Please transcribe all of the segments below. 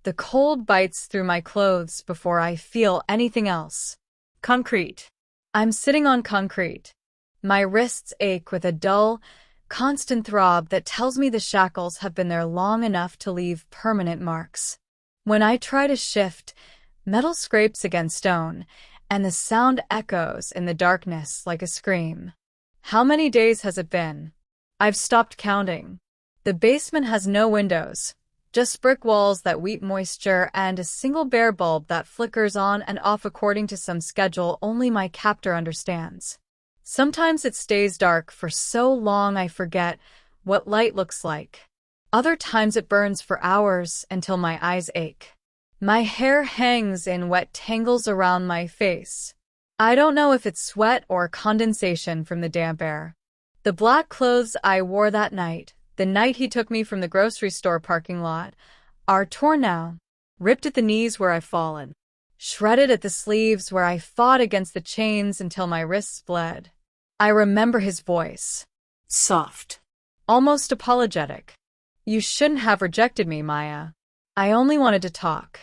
The cold bites through my clothes before I feel anything else. Concrete. I'm sitting on concrete. My wrists ache with a dull, constant throb that tells me the shackles have been there long enough to leave permanent marks. When I try to shift, metal scrapes against stone, and the sound echoes in the darkness like a scream. How many days has it been? I've stopped counting. The basement has no windows, just brick walls that weep moisture and a single bare bulb that flickers on and off according to some schedule only my captor understands. Sometimes it stays dark for so long I forget what light looks like. Other times it burns for hours until my eyes ache. My hair hangs in wet tangles around my face. I don't know if it's sweat or condensation from the damp air. The black clothes I wore that night, the night he took me from the grocery store parking lot, are torn now, ripped at the knees where I've fallen, shredded at the sleeves where I fought against the chains until my wrists bled. I remember his voice. Soft. Almost apologetic. You shouldn't have rejected me, Maya. I only wanted to talk.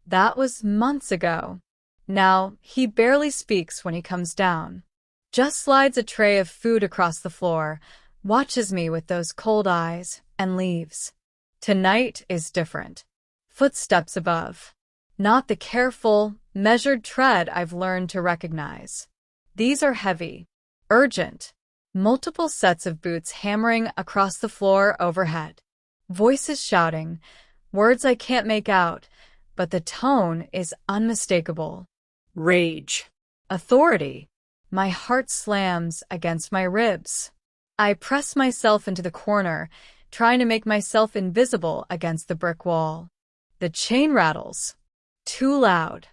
That was months ago. Now, he barely speaks when he comes down. Just slides a tray of food across the floor, watches me with those cold eyes, and leaves. Tonight is different. Footsteps above. Not the careful, measured tread I've learned to recognize. These are heavy. Urgent. Multiple sets of boots hammering across the floor overhead. Voices shouting, words I can't make out, but the tone is unmistakable. Rage. Authority. My heart slams against my ribs. I press myself into the corner, trying to make myself invisible against the brick wall. The chain rattles. Too loud.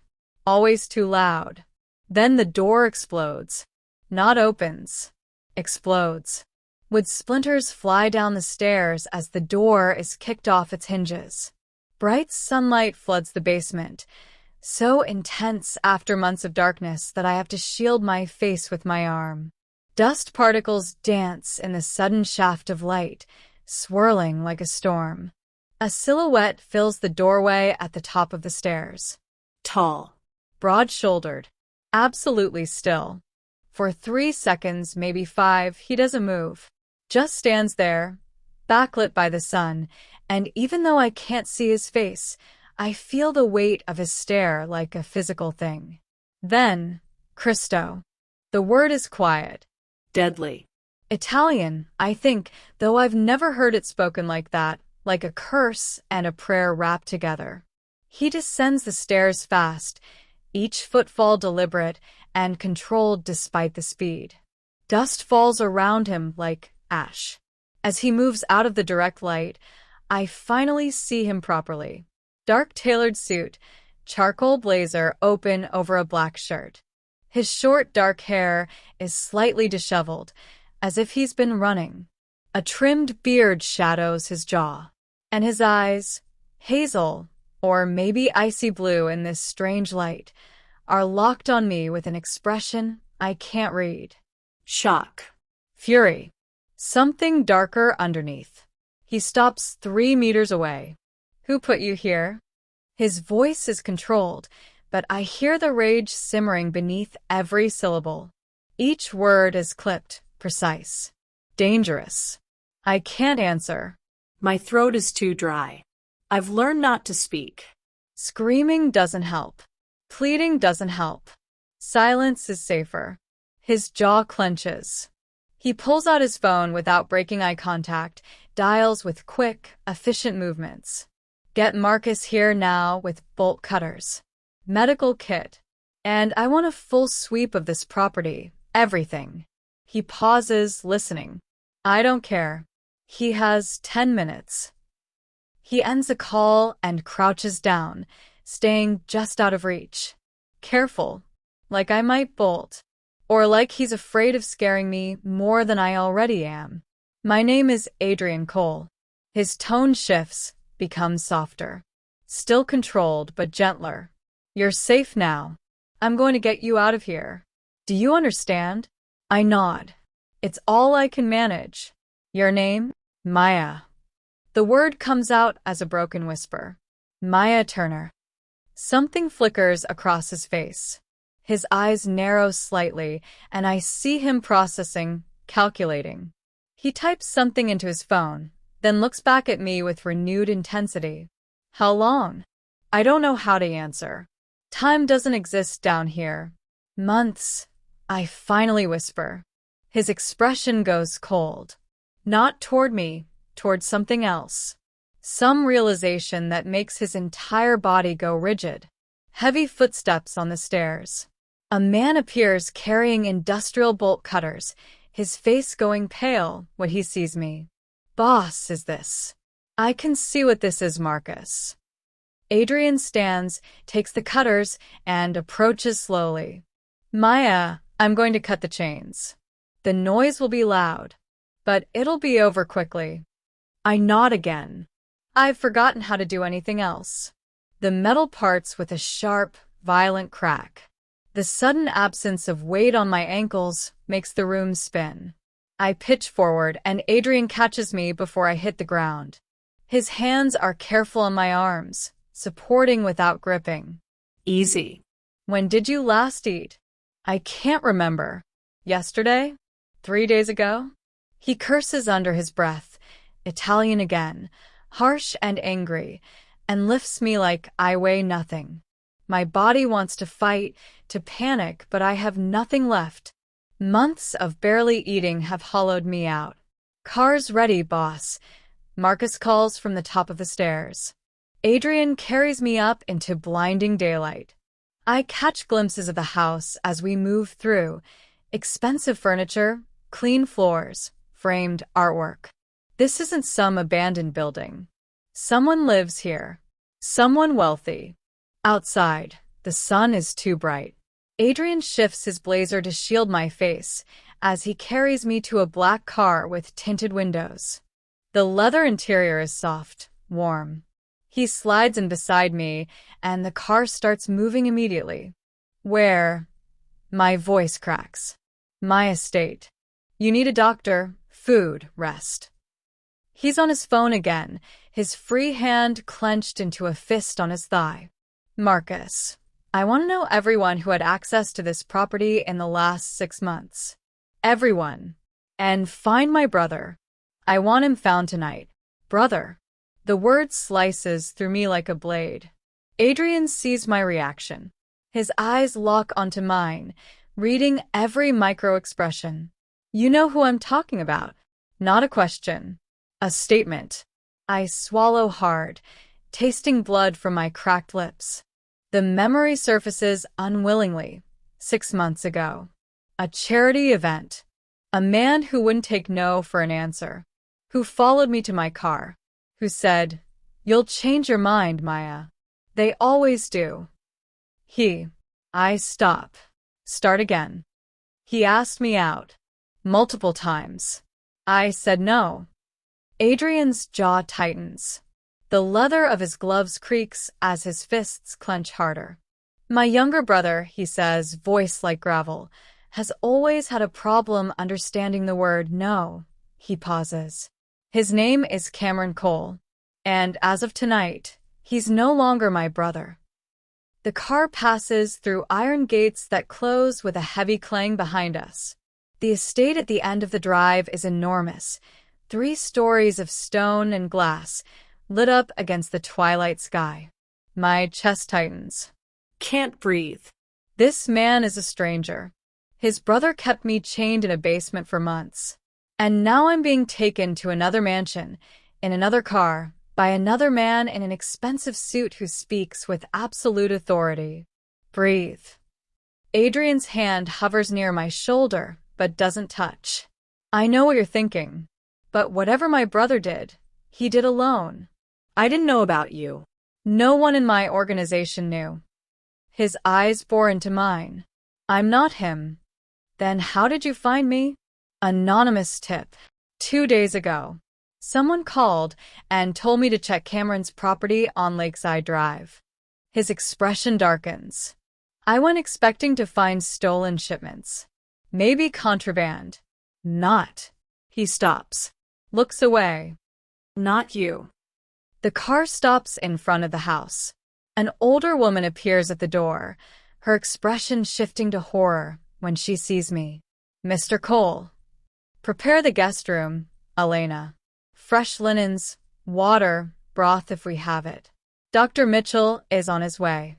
Always too loud. Then the door explodes. Not opens. Explodes. Wood splinters fly down the stairs as the door is kicked off its hinges. Bright sunlight floods the basement, so intense after months of darkness that I have to shield my face with my arm. Dust particles dance in the sudden shaft of light, swirling like a storm. A silhouette fills the doorway at the top of the stairs. Tall. Broad-shouldered. Absolutely still. For 3 seconds, maybe 5, he doesn't move. Just stands there, backlit by the sun, and even though I can't see his face, I feel the weight of his stare like a physical thing. Then, Cristo. The word is quiet. Deadly. Italian, I think, though I've never heard it spoken like that, like a curse and a prayer wrapped together. He descends the stairs fast, each footfall deliberate and controlled despite the speed. Dust falls around him like ash. As he moves out of the direct light, I finally see him properly. Dark tailored suit, charcoal blazer open over a black shirt. His short dark hair is slightly disheveled, as if he's been running. A trimmed beard shadows his jaw, and his eyes, hazel, or maybe icy blue in this strange light, are locked on me with an expression I can't read. Shock. Fury. Something darker underneath. He stops 3 meters away. Who put you here? His voice is controlled, but I hear the rage simmering beneath every syllable. Each word is clipped, precise. Dangerous. I can't answer. My throat is too dry. I've learned not to speak. Screaming doesn't help. Pleading doesn't help. Silence is safer. His jaw clenches. He pulls out his phone without breaking eye contact, dials with quick, efficient movements. Get Marcus here now with bolt cutters. Medical kit. And I want a full sweep of this property, everything. He pauses, listening. I don't care. He has 10 minutes. He ends a call and crouches down, staying just out of reach. Careful, like I might bolt, or like he's afraid of scaring me more than I already am. My name is Adrian Cole. His tone shifts, becomes softer. Still controlled, but gentler. You're safe now. I'm going to get you out of here. Do you understand? I nod. It's all I can manage. Your name? Maya. The word comes out as a broken whisper. Maya Turner. Something flickers across his face. His eyes narrow slightly, and I see him processing, calculating. He types something into his phone, then looks back at me with renewed intensity. How long? I don't know how to answer. Time doesn't exist down here. Months, I finally whisper. His expression goes cold. Not toward me, toward something else. Some realization that makes his entire body go rigid. Heavy footsteps on the stairs. A man appears carrying industrial bolt cutters, his face going pale when he sees me. Boss, is this? I can see what this is, Marcus. Adrian stands, takes the cutters, and approaches slowly. Maya, I'm going to cut the chains. The noise will be loud, but it'll be over quickly. I nod again. I've forgotten how to do anything else. The metal parts with a sharp, violent crack. The sudden absence of weight on my ankles makes the room spin. I pitch forward, and Adrian catches me before I hit the ground. His hands are careful on my arms, supporting without gripping. Easy. When did you last eat? I can't remember. Yesterday? 3 days ago? He curses under his breath, Italian again, harsh and angry, and lifts me like I weigh nothing. My body wants to fight, to panic, but I have nothing left. Months of barely eating have hollowed me out. Car's ready, boss. Marcus calls from the top of the stairs. Adrian carries me up into blinding daylight. I catch glimpses of the house as we move through. Expensive furniture, clean floors, framed artwork. This isn't some abandoned building. Someone lives here. Someone wealthy. Outside, the sun is too bright. Adrian shifts his blazer to shield my face as he carries me to a black car with tinted windows. The leather interior is soft, warm. He slides in beside me, and the car starts moving immediately. Where? My voice cracks. My estate. You need a doctor, food, rest. He's on his phone again, his free hand clenched into a fist on his thigh. Marcus, I want to know everyone who had access to this property in the last 6 months. Everyone. And find my brother. I want him found tonight. Brother. The word slices through me like a blade. Adrian sees my reaction. His eyes lock onto mine, reading every micro-expression. You know who I'm talking about. Not a question. A statement. I swallow hard, tasting blood from my cracked lips. The memory surfaces unwillingly. 6 months ago. A charity event. A man who wouldn't take no for an answer. Who followed me to my car. Who said, "You'll change your mind, Maya." They always do. I stop. Start again. He asked me out. Multiple times. I said no. Adrian's jaw tightens. The leather of his gloves creaks as his fists clench harder. My younger brother, he says, voice like gravel, has always had a problem understanding the word no. He pauses. His name is Cameron Cole, and as of tonight, he's no longer my brother. The car passes through iron gates that close with a heavy clang behind us. The estate at the end of the drive is enormous, 3 stories of stone and glass, lit up against the twilight sky. My chest tightens. Can't breathe. This man is a stranger. His brother kept me chained in a basement for months. And now I'm being taken to another mansion, in another car, by another man in an expensive suit who speaks with absolute authority. Breathe. Adrian's hand hovers near my shoulder, but doesn't touch. I know what you're thinking. But whatever my brother did, he did alone. I didn't know about you. No one in my organization knew. His eyes bore into mine. I'm not him. Then how did you find me? Anonymous tip. 2 days ago. Someone called and told me to check Cameron's property on Lakeside Drive. His expression darkens. I went expecting to find stolen shipments. Maybe contraband. Not. He stops. Looks away. Not you. The car stops in front of the house. An older woman appears at the door, her expression shifting to horror when she sees me. Mr. Cole. Prepare the guest room, Elena. Fresh linens, water, broth if we have it. Dr. Mitchell is on his way.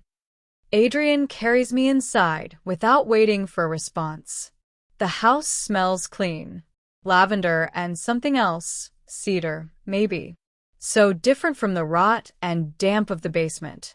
Adrian carries me inside without waiting for a response. The house smells clean. Lavender and something else, cedar, maybe. So different from the rot and damp of the basement.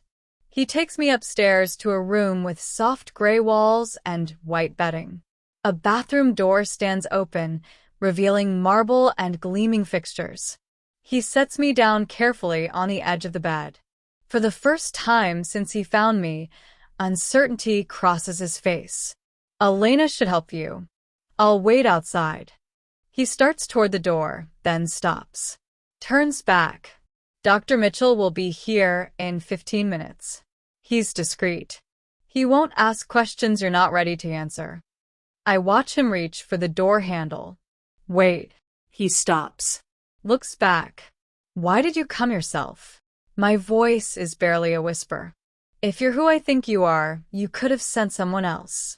He takes me upstairs to a room with soft gray walls and white bedding. A bathroom door stands open, revealing marble and gleaming fixtures. He sets me down carefully on the edge of the bed. For the first time since he found me, uncertainty crosses his face. Elena should help you. I'll wait outside. He starts toward the door, then stops. Turns back. Dr. Mitchell will be here in 15 minutes. He's discreet. He won't ask questions you're not ready to answer. I watch him reach for the door handle. Wait. He stops. Looks back. Why did you come yourself? My voice is barely a whisper. If you're who I think you are, you could have sent someone else.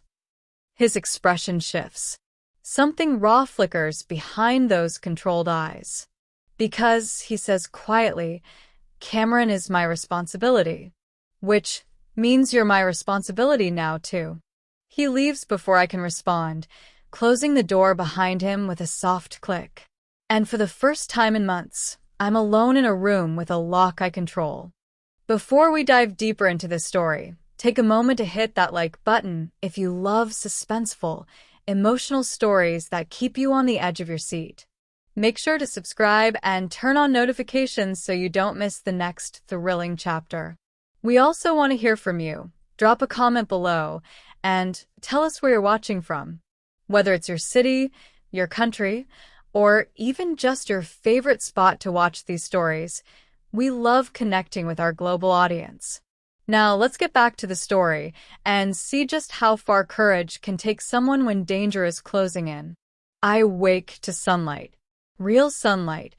His expression shifts. Something raw flickers behind those controlled eyes. Because, he says quietly, Cameron is my responsibility. Which means you're my responsibility now, too. He leaves before I can respond, closing the door behind him with a soft click. And for the first time in months, I'm alone in a room with a lock I control. Before we dive deeper into this story, take a moment to hit that like button if you love suspenseful, emotional stories that keep you on the edge of your seat. Make sure to subscribe and turn on notifications so you don't miss the next thrilling chapter. We also want to hear from you. Drop a comment below and tell us where you're watching from. Whether it's your city, your country, or even just your favorite spot to watch these stories, we love connecting with our global audience. Now, let's get back to the story and see just how far courage can take someone when danger is closing in. I wake to sunlight. Real sunlight,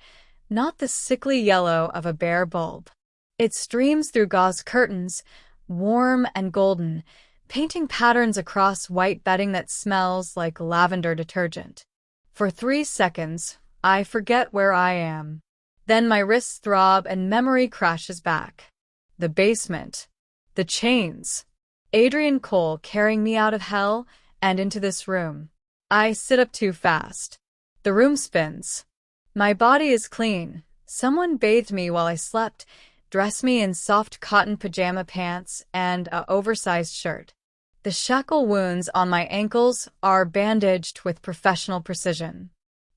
not the sickly yellow of a bare bulb. It streams through gauze curtains, warm and golden, painting patterns across white bedding that smells like lavender detergent. For 3 seconds, I forget where I am. Then my wrists throb and memory crashes back. The basement. The chains. Adrian Cole carrying me out of hell and into this room. I sit up too fast. The room spins. My body is clean. Someone bathed me while I slept, dressed me in soft cotton pajama pants and an oversized shirt. The shackle wounds on my ankles are bandaged with professional precision.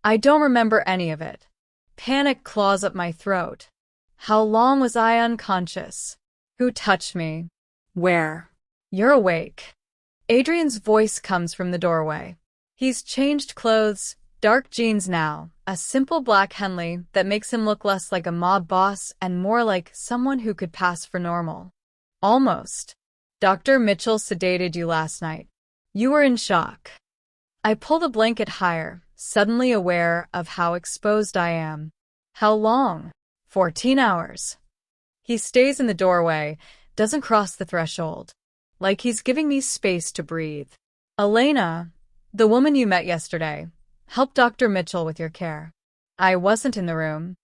I don't remember any of it. Panic claws up my throat. How long was I unconscious? Who touched me? Where? You're awake. Adrian's voice comes from the doorway. He's changed clothes, dark jeans now, a simple black Henley that makes him look less like a mob boss and more like someone who could pass for normal. Almost. Dr. Mitchell sedated you last night. You were in shock. I pull the blanket higher, suddenly aware of how exposed I am. How long? 14 hours. He stays in the doorway, doesn't cross the threshold. Like he's giving me space to breathe. Elena, the woman you met yesterday, helped Dr. Mitchell with your care. I wasn't in the room.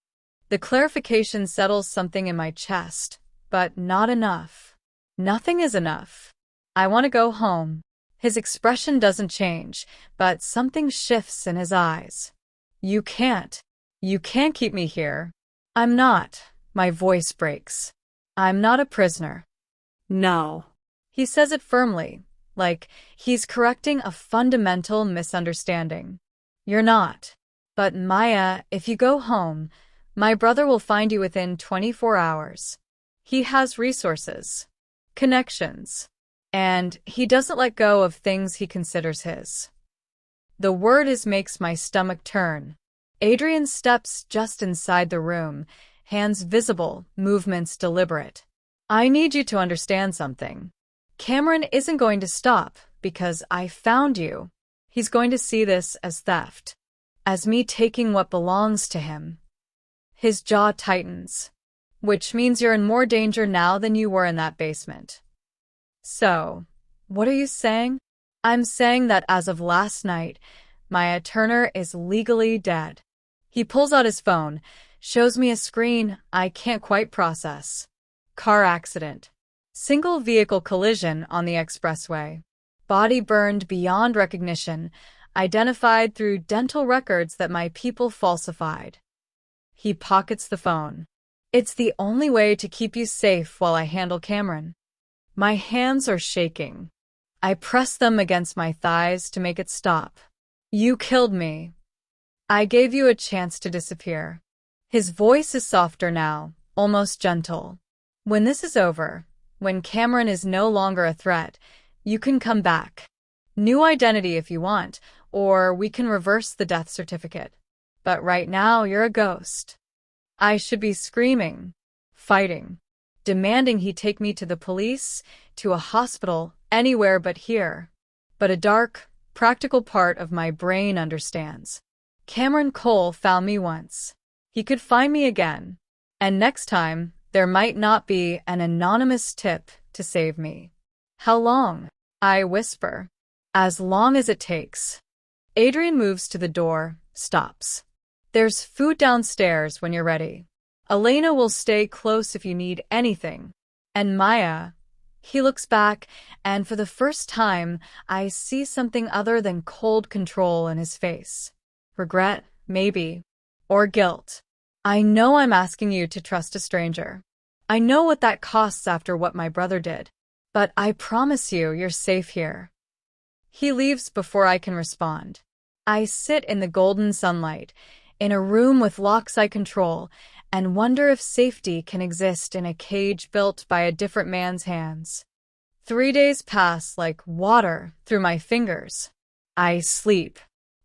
The clarification settles something in my chest, but not enough. Nothing is enough. I want to go home. His expression doesn't change, but something shifts in his eyes. You can't. You can't keep me here. I'm not. My voice breaks. I'm not a prisoner. No. He says it firmly, like he's correcting a fundamental misunderstanding. You're not. But Maya, if you go home, my brother will find you within 24 hours. He has resources, connections, and he doesn't let go of things he considers his. The word makes my stomach turn. Adrian steps just inside the room, hands visible, movements deliberate. I need you to understand something. Cameron isn't going to stop because I found you. He's going to see this as theft, as me taking what belongs to him. His jaw tightens. which means you're in more danger now than you were in that basement. So, what are you saying? I'm saying that as of last night, Maya Turner is legally dead. He pulls out his phone, shows me a screen I can't quite process. Car accident. Single vehicle collision on the expressway. Body burned beyond recognition, identified through dental records that my people falsified. He pockets the phone. It's the only way to keep you safe while I handle Cameron. My hands are shaking. I press them against my thighs to make it stop. You killed me. I gave you a chance to disappear. His voice is softer now, almost gentle. When this is over, when Cameron is no longer a threat, you can come back. New identity if you want, or we can reverse the death certificate. But right now, you're a ghost. I should be screaming, fighting, demanding he take me to the police, to a hospital, anywhere but here. But a dark, practical part of my brain understands. Cameron Cole found me once. He could find me again. And next time, there might not be an anonymous tip to save me. How long? I whisper. As long as it takes. Adrian moves to the door, stops. There's food downstairs when you're ready. Elena will stay close if you need anything. And Maya. He looks back, and for the first time, I see something other than cold control in his face. Regret, maybe. Or guilt. I know I'm asking you to trust a stranger. I know what that costs after what my brother did. But I promise you, you're safe here. He leaves before I can respond. I sit in the golden sunlight, in a room with locks I control, and wonder if safety can exist in a cage built by a different man's hands. 3 days pass like water through my fingers. I sleep.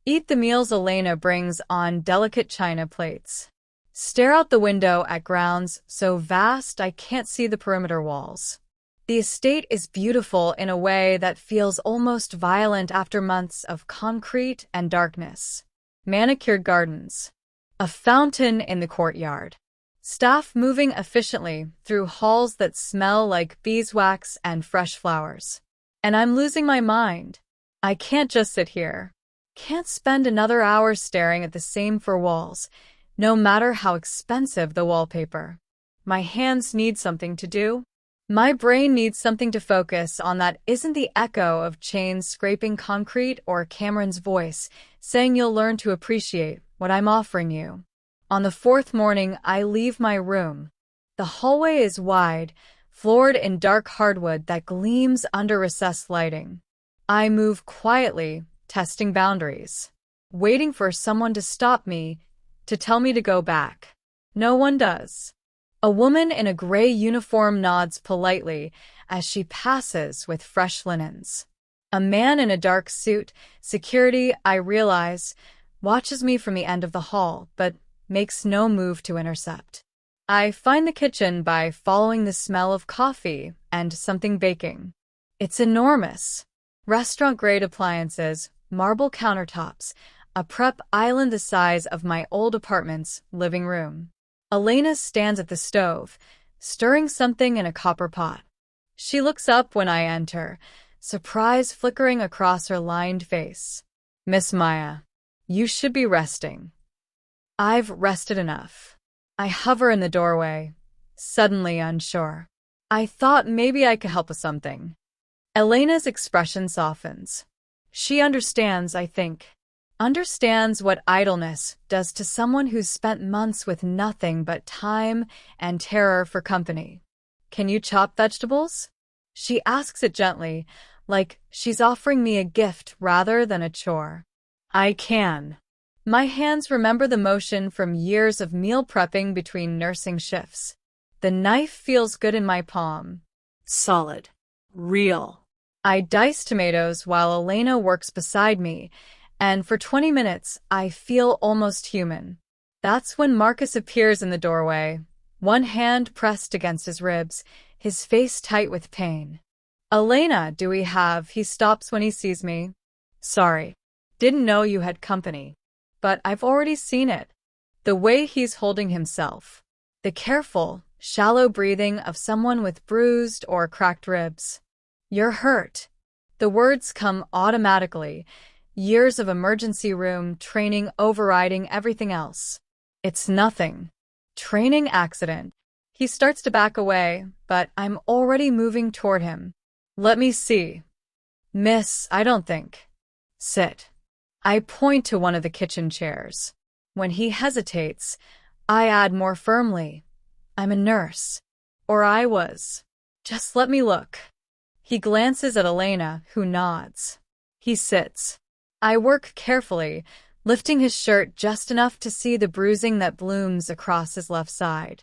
Eat the meals Elena brings on delicate china plates. Stare out the window at grounds so vast I can't see the perimeter walls. The estate is beautiful in a way that feels almost violent after months of concrete and darkness. Manicured gardens. A fountain in the courtyard. Staff moving efficiently through halls that smell like beeswax and fresh flowers. And I'm losing my mind. I can't just sit here. Can't spend another hour staring at the same four walls, no matter how expensive the wallpaper. My hands need something to do. My brain needs something to focus on that isn't the echo of chains scraping concrete or Cameron's voice saying you'll learn to appreciate what I'm offering you. On the 4th morning, I leave my room. The hallway is wide, floored in dark hardwood that gleams under recessed lighting. I move quietly, testing boundaries, waiting for someone to stop me, to tell me to go back. No one does. A woman in a gray uniform nods politely as she passes with fresh linens. A man in a dark suit, security, I realize, watches me from the end of the hall, but makes no move to intercept. I find the kitchen by following the smell of coffee and something baking. It's enormous. Restaurant-grade appliances, marble countertops, a prep island the size of my old apartment's living room. Elena stands at the stove, stirring something in a copper pot. She looks up when I enter, surprise flickering across her lined face. Miss Maya, you should be resting. I've rested enough. I hover in the doorway, suddenly unsure. I thought maybe I could help with something. Elena's expression softens. She understands, I think. Understands what idleness does to someone who's spent months with nothing but time and terror for company. Can you chop vegetables? She asks it gently, like she's offering me a gift rather than a chore. I can. My hands remember the motion from years of meal prepping between nursing shifts. The knife feels good in my palm. Solid. Real. I dice tomatoes while Elena works beside me, and for 20 minutes, I feel almost human. That's when Marcus appears in the doorway, one hand pressed against his ribs, his face tight with pain. Elena, do we have? He stops when he sees me. Sorry. Didn't know you had company. But I've already seen it. The way he's holding himself. The careful, shallow breathing of someone with bruised or cracked ribs. You're hurt. The words come automatically, years of emergency room training overriding everything else. It's nothing. Training accident. He starts to back away, but I'm already moving toward him. Let me see. Miss, I don't think. Sit. I point to one of the kitchen chairs. When he hesitates, I add more firmly. I'm a nurse. Or I was. Just let me look. He glances at Elena, who nods. He sits. I work carefully, lifting his shirt just enough to see the bruising that blooms across his left side.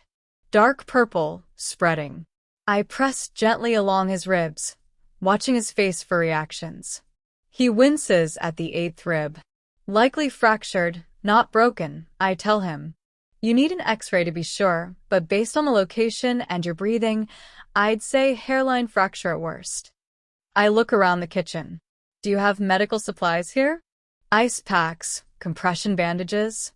Dark purple, spreading. I press gently along his ribs, watching his face for reactions. He winces at the 8th rib. Likely fractured, not broken, I tell him. You need an X-ray to be sure, but based on the location and your breathing, I'd say hairline fracture at worst. I look around the kitchen. Do you have medical supplies here? Ice packs, compression bandages?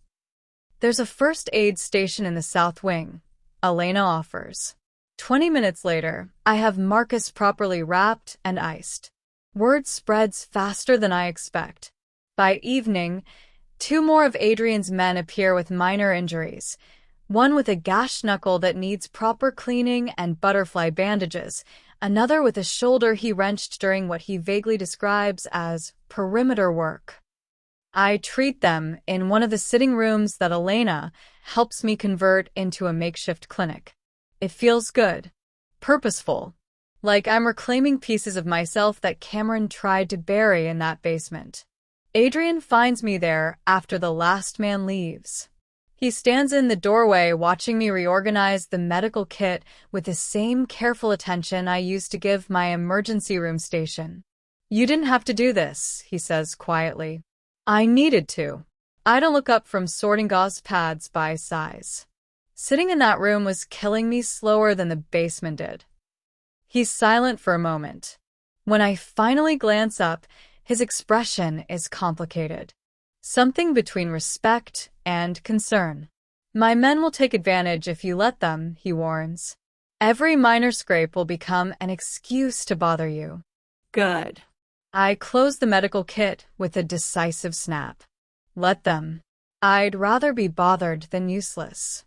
There's a first aid station in the south wing, Elena offers. 20 minutes later, I have Marcus properly wrapped and iced. Word spreads faster than I expect. By evening, 2 more of Adrian's men appear with minor injuries, one with a gashed knuckle that needs proper cleaning and butterfly bandages, another with a shoulder he wrenched during what he vaguely describes as perimeter work. I treat them in one of the sitting rooms that Elena helps me convert into a makeshift clinic. It feels good, purposeful, like I'm reclaiming pieces of myself that Cameron tried to bury in that basement. Adrian finds me there after the last man leaves. He stands in the doorway watching me reorganize the medical kit with the same careful attention I used to give my emergency room station. You didn't have to do this, he says quietly. I needed to. I don't look up from sorting gauze pads by size. Sitting in that room was killing me slower than the basement did. He's silent for a moment. When I finally glance up, his expression is complicated. Something between respect and concern. My men will take advantage if you let them, he warns. Every minor scrape will become an excuse to bother you. Good. I close the medical kit with a decisive snap. Let them. I'd rather be bothered than useless.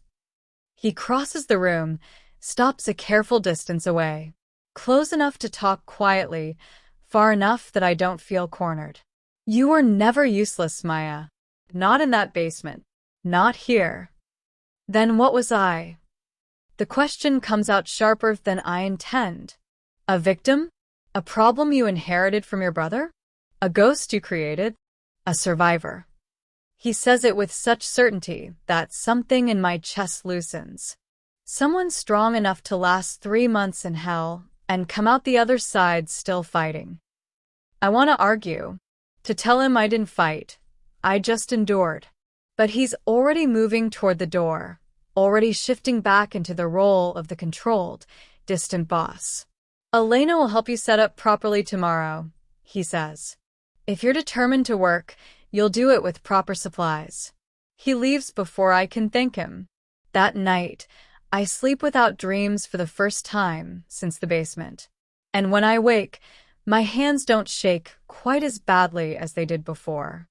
He crosses the room, stops a careful distance away. Close enough to talk quietly, far enough that I don't feel cornered. You were never useless, Maya. Not in that basement. Not here. Then what was I? The question comes out sharper than I intend. A victim? A problem you inherited from your brother? A ghost you created? A survivor. He says it with such certainty that something in my chest loosens. Someone strong enough to last 3 months in hell and come out the other side still fighting. I want to argue, to tell him I didn't fight. I just endured. But he's already moving toward the door, already shifting back into the role of the controlled, distant boss. Elena will help you set up properly tomorrow, he says. If you're determined to work, you'll do it with proper supplies. He leaves before I can thank him. That night, I sleep without dreams for the first time since the basement. And when I wake, my hands don't shake quite as badly as they did before.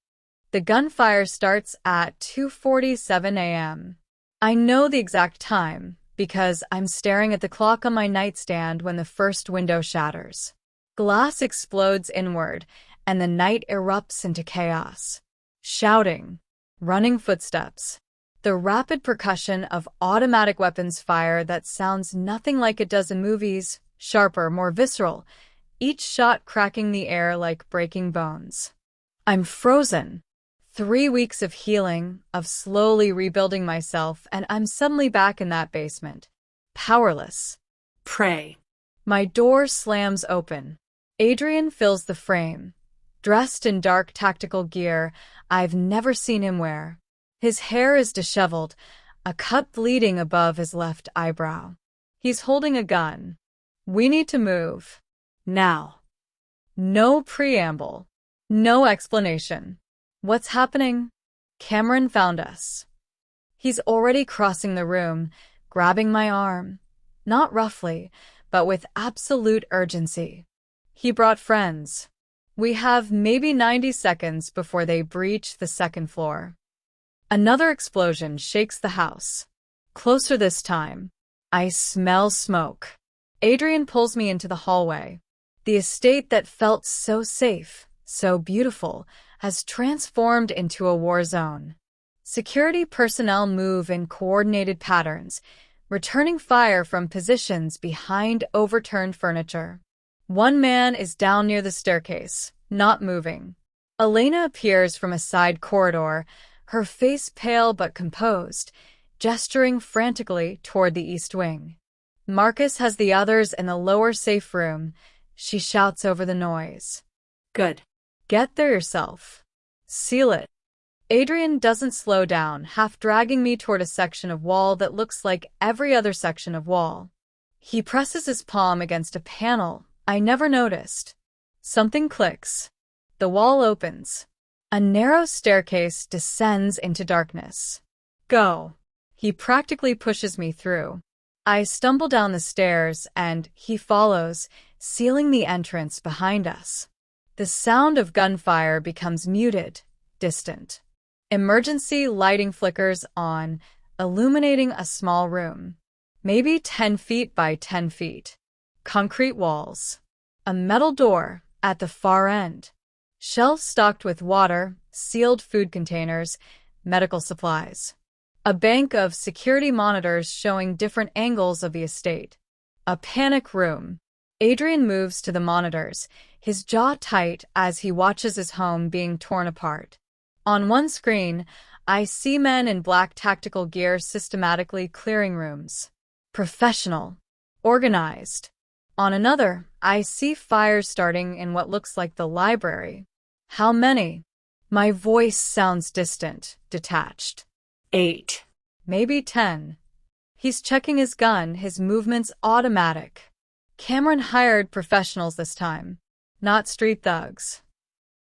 The gunfire starts at 2:47 a.m. I know the exact time because I'm staring at the clock on my nightstand when the first window shatters. Glass explodes inward, and the night erupts into chaos. Shouting, running footsteps. The rapid percussion of automatic weapons fire that sounds nothing like it does in movies, sharper, more visceral, each shot cracking the air like breaking bones. I'm frozen. 3 weeks of healing, of slowly rebuilding myself, and I'm suddenly back in that basement. Powerless. Pray. My door slams open. Adrian fills the frame. Dressed in dark tactical gear I've never seen him wear. His hair is disheveled, a cut bleeding above his left eyebrow. He's holding a gun. We need to move. Now. No preamble. No explanation. What's happening? Cameron found us. He's already crossing the room, grabbing my arm, not roughly, but with absolute urgency. He brought friends. We have maybe 90 seconds before they breach the second floor. Another explosion shakes the house. Closer this time. I smell smoke. Adrian pulls me into the hallway. The estate that felt so safe, so beautiful, has transformed into a war zone. Security personnel move in coordinated patterns, returning fire from positions behind overturned furniture. One man is down near the staircase, not moving. Elena appears from a side corridor, her face pale but composed, gesturing frantically toward the east wing. Marcus has the others in the lower safe room. She shouts over the noise. Good. Get there yourself. Seal it. Adrian doesn't slow down, half dragging me toward a section of wall that looks like every other section of wall. He presses his palm against a panel I never noticed. Something clicks. The wall opens. A narrow staircase descends into darkness. Go. He practically pushes me through. I stumble down the stairs, and he follows, sealing the entrance behind us. The sound of gunfire becomes muted, distant. Emergency lighting flickers on, illuminating a small room. Maybe 10 feet by 10 feet. Concrete walls. A metal door at the far end. Shelves stocked with water, sealed food containers, medical supplies. A bank of security monitors showing different angles of the estate. A panic room. Adrian moves to the monitors, his jaw tight as he watches his home being torn apart. On one screen, I see men in black tactical gear systematically clearing rooms. Professional. Organized. On another, I see fires starting in what looks like the library. How many? My voice sounds distant, detached. 8. Maybe 10. He's checking his gun, his movements automatic. Cameron hired professionals this time, not street thugs.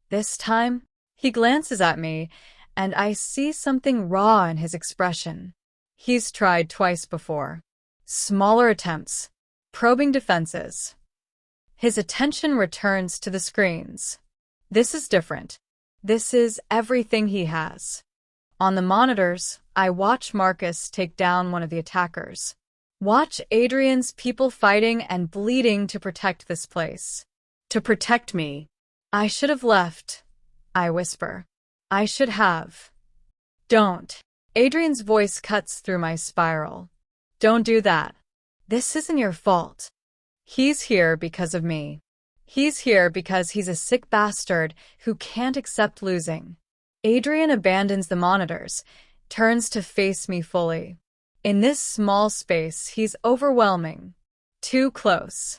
This time, he glances at me, and I see something raw in his expression. He's tried twice before. Smaller attempts, probing defenses. His attention returns to the screens. This is different. This is everything he has. On the monitors, I watch Marcus take down one of the attackers. Watch Adrian's people fighting and bleeding to protect this place. To protect me. I should have left, I whisper. I should have. Don't. Adrian's voice cuts through my spiral. Don't do that. This isn't your fault. He's here because of me. He's here because he's a sick bastard who can't accept losing. Adrian abandons the monitors, turns to face me fully. In this small space, he's overwhelming. Too close.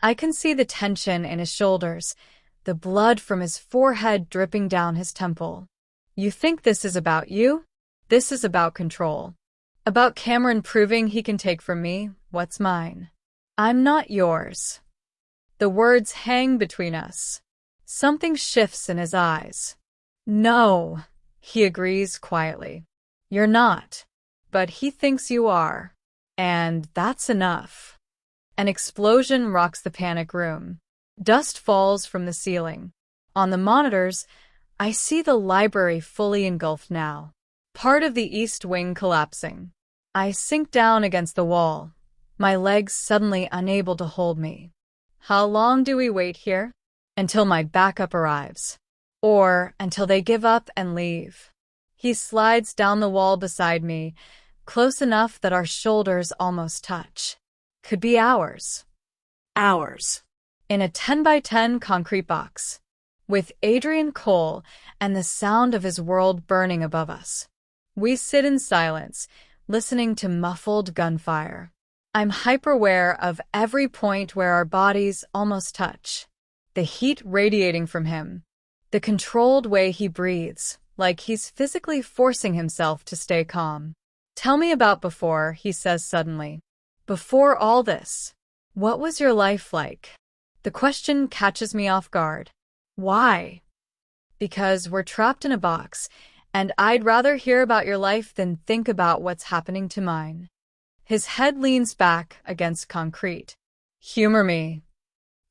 I can see the tension in his shoulders, the blood from his forehead dripping down his temple. You think this is about you? This is about control. About Cameron proving he can take from me what's mine. I'm not yours. The words hang between us. Something shifts in his eyes. No, he agrees quietly. You're not. But he thinks you are. And that's enough. An explosion rocks the panic room. Dust falls from the ceiling. On the monitors, I see the library fully engulfed now. Part of the east wing collapsing. I sink down against the wall, my legs suddenly unable to hold me. How long do we wait here? Until my backup arrives. Or until they give up and leave. He slides down the wall beside me, close enough that our shoulders almost touch. Could be hours. Hours. In a 10 by 10 concrete box, with Adrian Cole and the sound of his world burning above us. We sit in silence, listening to muffled gunfire. I'm hyper-aware of every point where our bodies almost touch. The heat radiating from him. The controlled way he breathes, like he's physically forcing himself to stay calm. Tell me about before, he says suddenly. Before all this, what was your life like? The question catches me off guard. Why? Because we're trapped in a box, and I'd rather hear about your life than think about what's happening to mine. His head leans back against concrete. Humor me.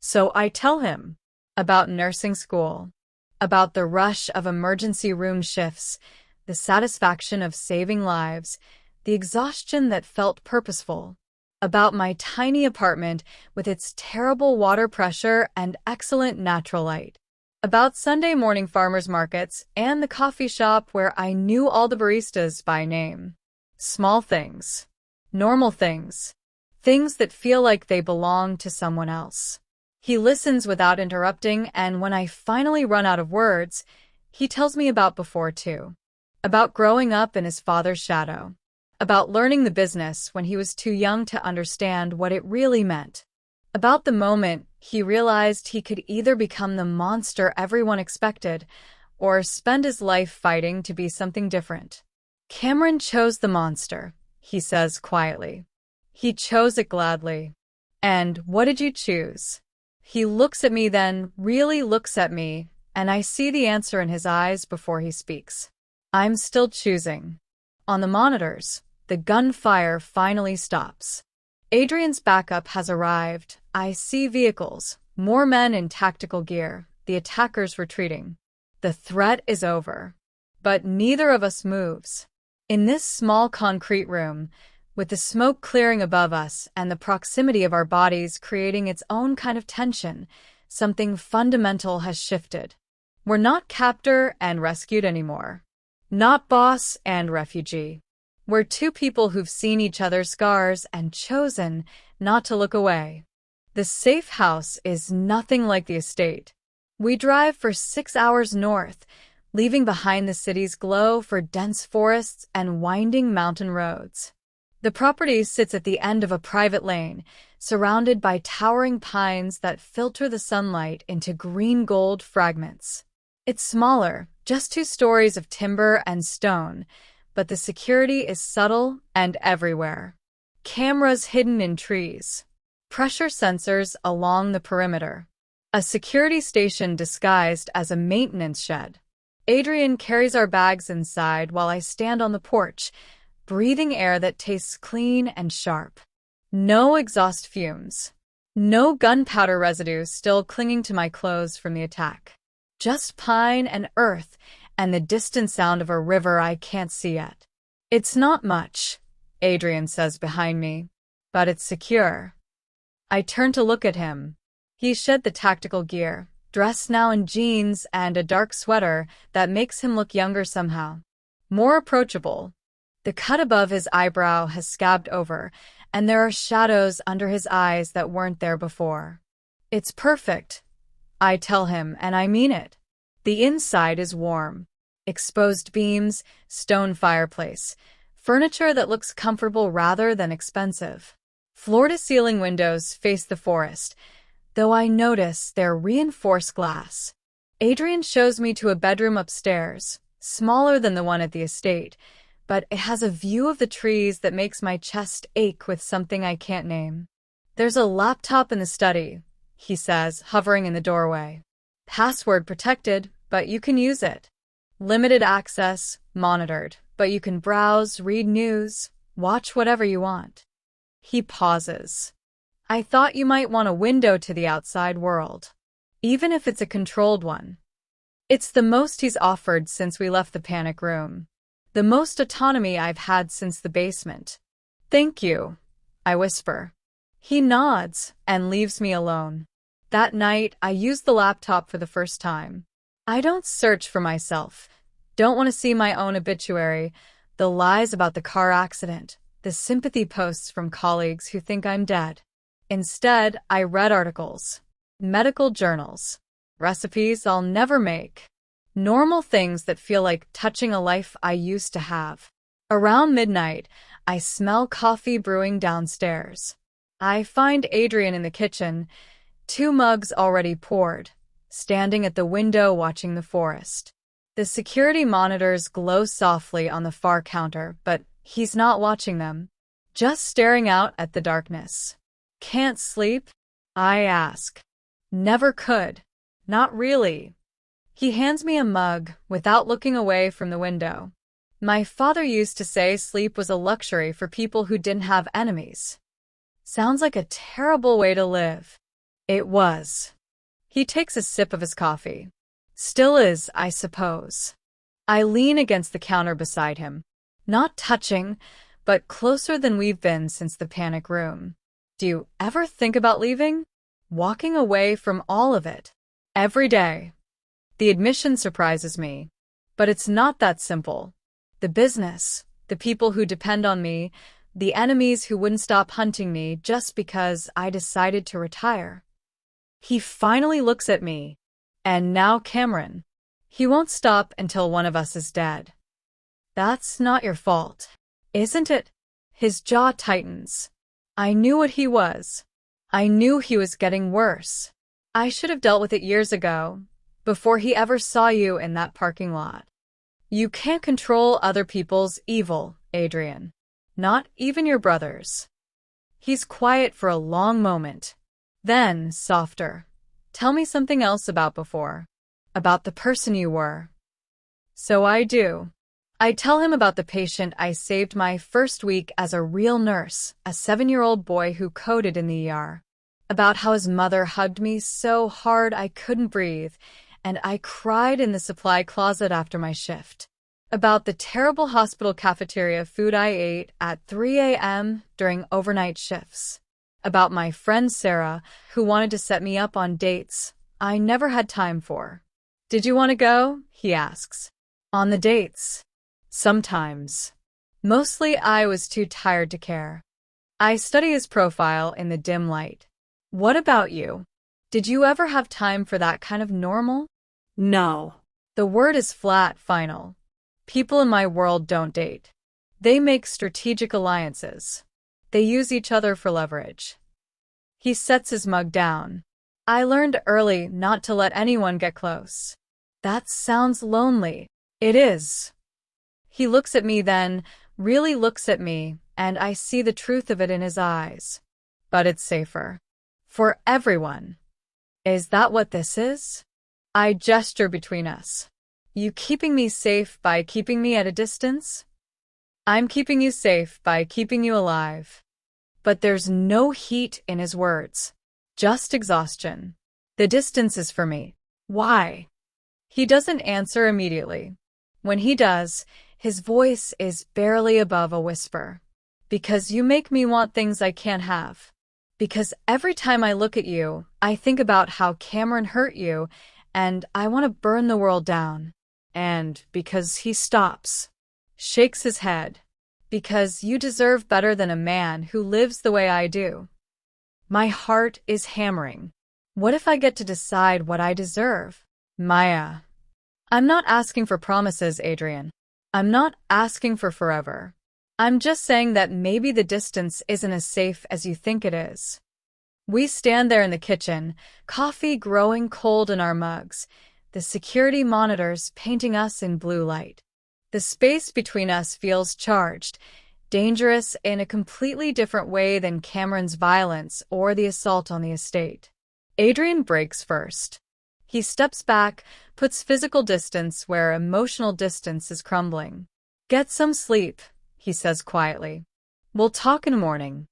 So I tell him about nursing school, about the rush of emergency room shifts, the satisfaction of saving lives, the exhaustion that felt purposeful, about my tiny apartment with its terrible water pressure and excellent natural light, about Sunday morning farmers markets and the coffee shop where I knew all the baristas by name. Small things, normal things, things that feel like they belong to someone else. He listens without interrupting, and when I finally run out of words, he tells me about before too. About growing up in his father's shadow. About learning the business when he was too young to understand what it really meant. About the moment he realized he could either become the monster everyone expected or spend his life fighting to be something different. Cameron chose the monster, he says quietly. He chose it gladly. And what did you choose? He looks at me, then really looks at me, and I see the answer in his eyes before he speaks. I'm still choosing. On the monitors, the gunfire finally stops. Adrian's backup has arrived. I see vehicles, more men in tactical gear, the attackers retreating. The threat is over. But neither of us moves. In this small concrete room, with the smoke clearing above us and the proximity of our bodies creating its own kind of tension, something fundamental has shifted. We're not captor and rescued anymore. Not boss and refugee. We're two people who've seen each other's scars and chosen not to look away. The safe house is nothing like the estate. We drive for 6 hours north, leaving behind the city's glow for dense forests and winding mountain roads. The property sits at the end of a private lane, surrounded by towering pines that filter the sunlight into green-gold fragments. It's smaller, just 2 stories of timber and stone, but the security is subtle and everywhere. Cameras hidden in trees. Pressure sensors along the perimeter. A security station disguised as a maintenance shed. Adrian carries our bags inside while I stand on the porch, breathing air that tastes clean and sharp. No exhaust fumes. No gunpowder residue still clinging to my clothes from the attack. Just pine and earth and the distant sound of a river I can't see yet. It's not much, Adrian says behind me, but it's secure. I turn to look at him. He shed the tactical gear, dressed now in jeans and a dark sweater that makes him look younger somehow. More approachable. The cut above his eyebrow has scabbed over, and there are shadows under his eyes that weren't there before. It's perfect, I tell him, and I mean it. The inside is warm. Exposed beams, stone fireplace, furniture that looks comfortable rather than expensive. Floor-to-ceiling windows face the forest, though I notice they're reinforced glass. Adrian shows me to a bedroom upstairs, smaller than the one at the estate, but it has a view of the trees that makes my chest ache with something I can't name. There's a laptop in the study, he says, hovering in the doorway. Password protected, but you can use it. Limited access, monitored, but you can browse, read news, watch whatever you want. He pauses. I thought you might want a window to the outside world, even if it's a controlled one. It's the most he's offered since we left the panic room. The most autonomy I've had since the basement. Thank you, I whisper. He nods and leaves me alone. That night, I used the laptop for the first time. I don't search for myself. Don't want to see my own obituary, the lies about the car accident, the sympathy posts from colleagues who think I'm dead. Instead, I read articles, medical journals, recipes I'll never make. Normal things that feel like touching a life I used to have. Around midnight, I smell coffee brewing downstairs. I find Adrian in the kitchen, 2 mugs already poured, standing at the window watching the forest. The security monitors glow softly on the far counter, but he's not watching them, just staring out at the darkness. Can't sleep? I ask. Never could. Not really. He hands me a mug without looking away from the window. My father used to say sleep was a luxury for people who didn't have enemies. Sounds like a terrible way to live. It was. He takes a sip of his coffee. Still is, I suppose. I lean against the counter beside him. Not touching, but closer than we've been since the panic room. Do you ever think about leaving? Walking away from all of it? Every day. The admission surprises me. But it's not that simple. The business, the people who depend on me, the enemies who wouldn't stop hunting me just because I decided to retire. He finally looks at me. And now Cameron. He won't stop until one of us is dead. That's not your fault, isn't it? His jaw tightens. I knew what he was. I knew he was getting worse. I should have dealt with it years ago, before he ever saw you in that parking lot. You can't control other people's evil, Adrian. Not even your brother's. He's quiet for a long moment. Then, softer. Tell me something else about before. About the person you were. So I do. I tell him about the patient I saved my first week as a real nurse, a 7-year-old boy who coded in the ER. About how his mother hugged me so hard I couldn't breathe, and I cried in the supply closet after my shift. About the terrible hospital cafeteria food I ate at 3 a.m. during overnight shifts. About my friend Sarah, who wanted to set me up on dates I never had time for. Did you want to go? He asks. On the dates. Sometimes. Mostly I was too tired to care. I study his profile in the dim light. What about you? Did you ever have time for that kind of normal? No. The word is flat, final. People in my world don't date. They make strategic alliances. They use each other for leverage. He sets his mug down. I learned early not to let anyone get close. That sounds lonely. It is. He looks at me then, really looks at me, and I see the truth of it in his eyes. But it's safer. For everyone. Is that what this is? I gesture between us. You keeping me safe by keeping me at a distance? I'm keeping you safe by keeping you alive. But there's no heat in his words. Just exhaustion. The distance is for me. Why? He doesn't answer immediately. When he does, his voice is barely above a whisper. Because you make me want things I can't have. Because every time I look at you, I think about how Cameron hurt you, and I want to burn the world down. And because he stops, shakes his head. Because you deserve better than a man who lives the way I do. My heart is hammering. What if I get to decide what I deserve? Maya. I'm not asking for promises, Adrian. I'm not asking for forever. I'm just saying that maybe the distance isn't as safe as you think it is. We stand there in the kitchen, coffee growing cold in our mugs, the security monitors painting us in blue light. The space between us feels charged, dangerous in a completely different way than Cameron's violence or the assault on the estate. Adrian breaks first. He steps back, puts physical distance where emotional distance is crumbling. Get some sleep, he says quietly. We'll talk in the morning.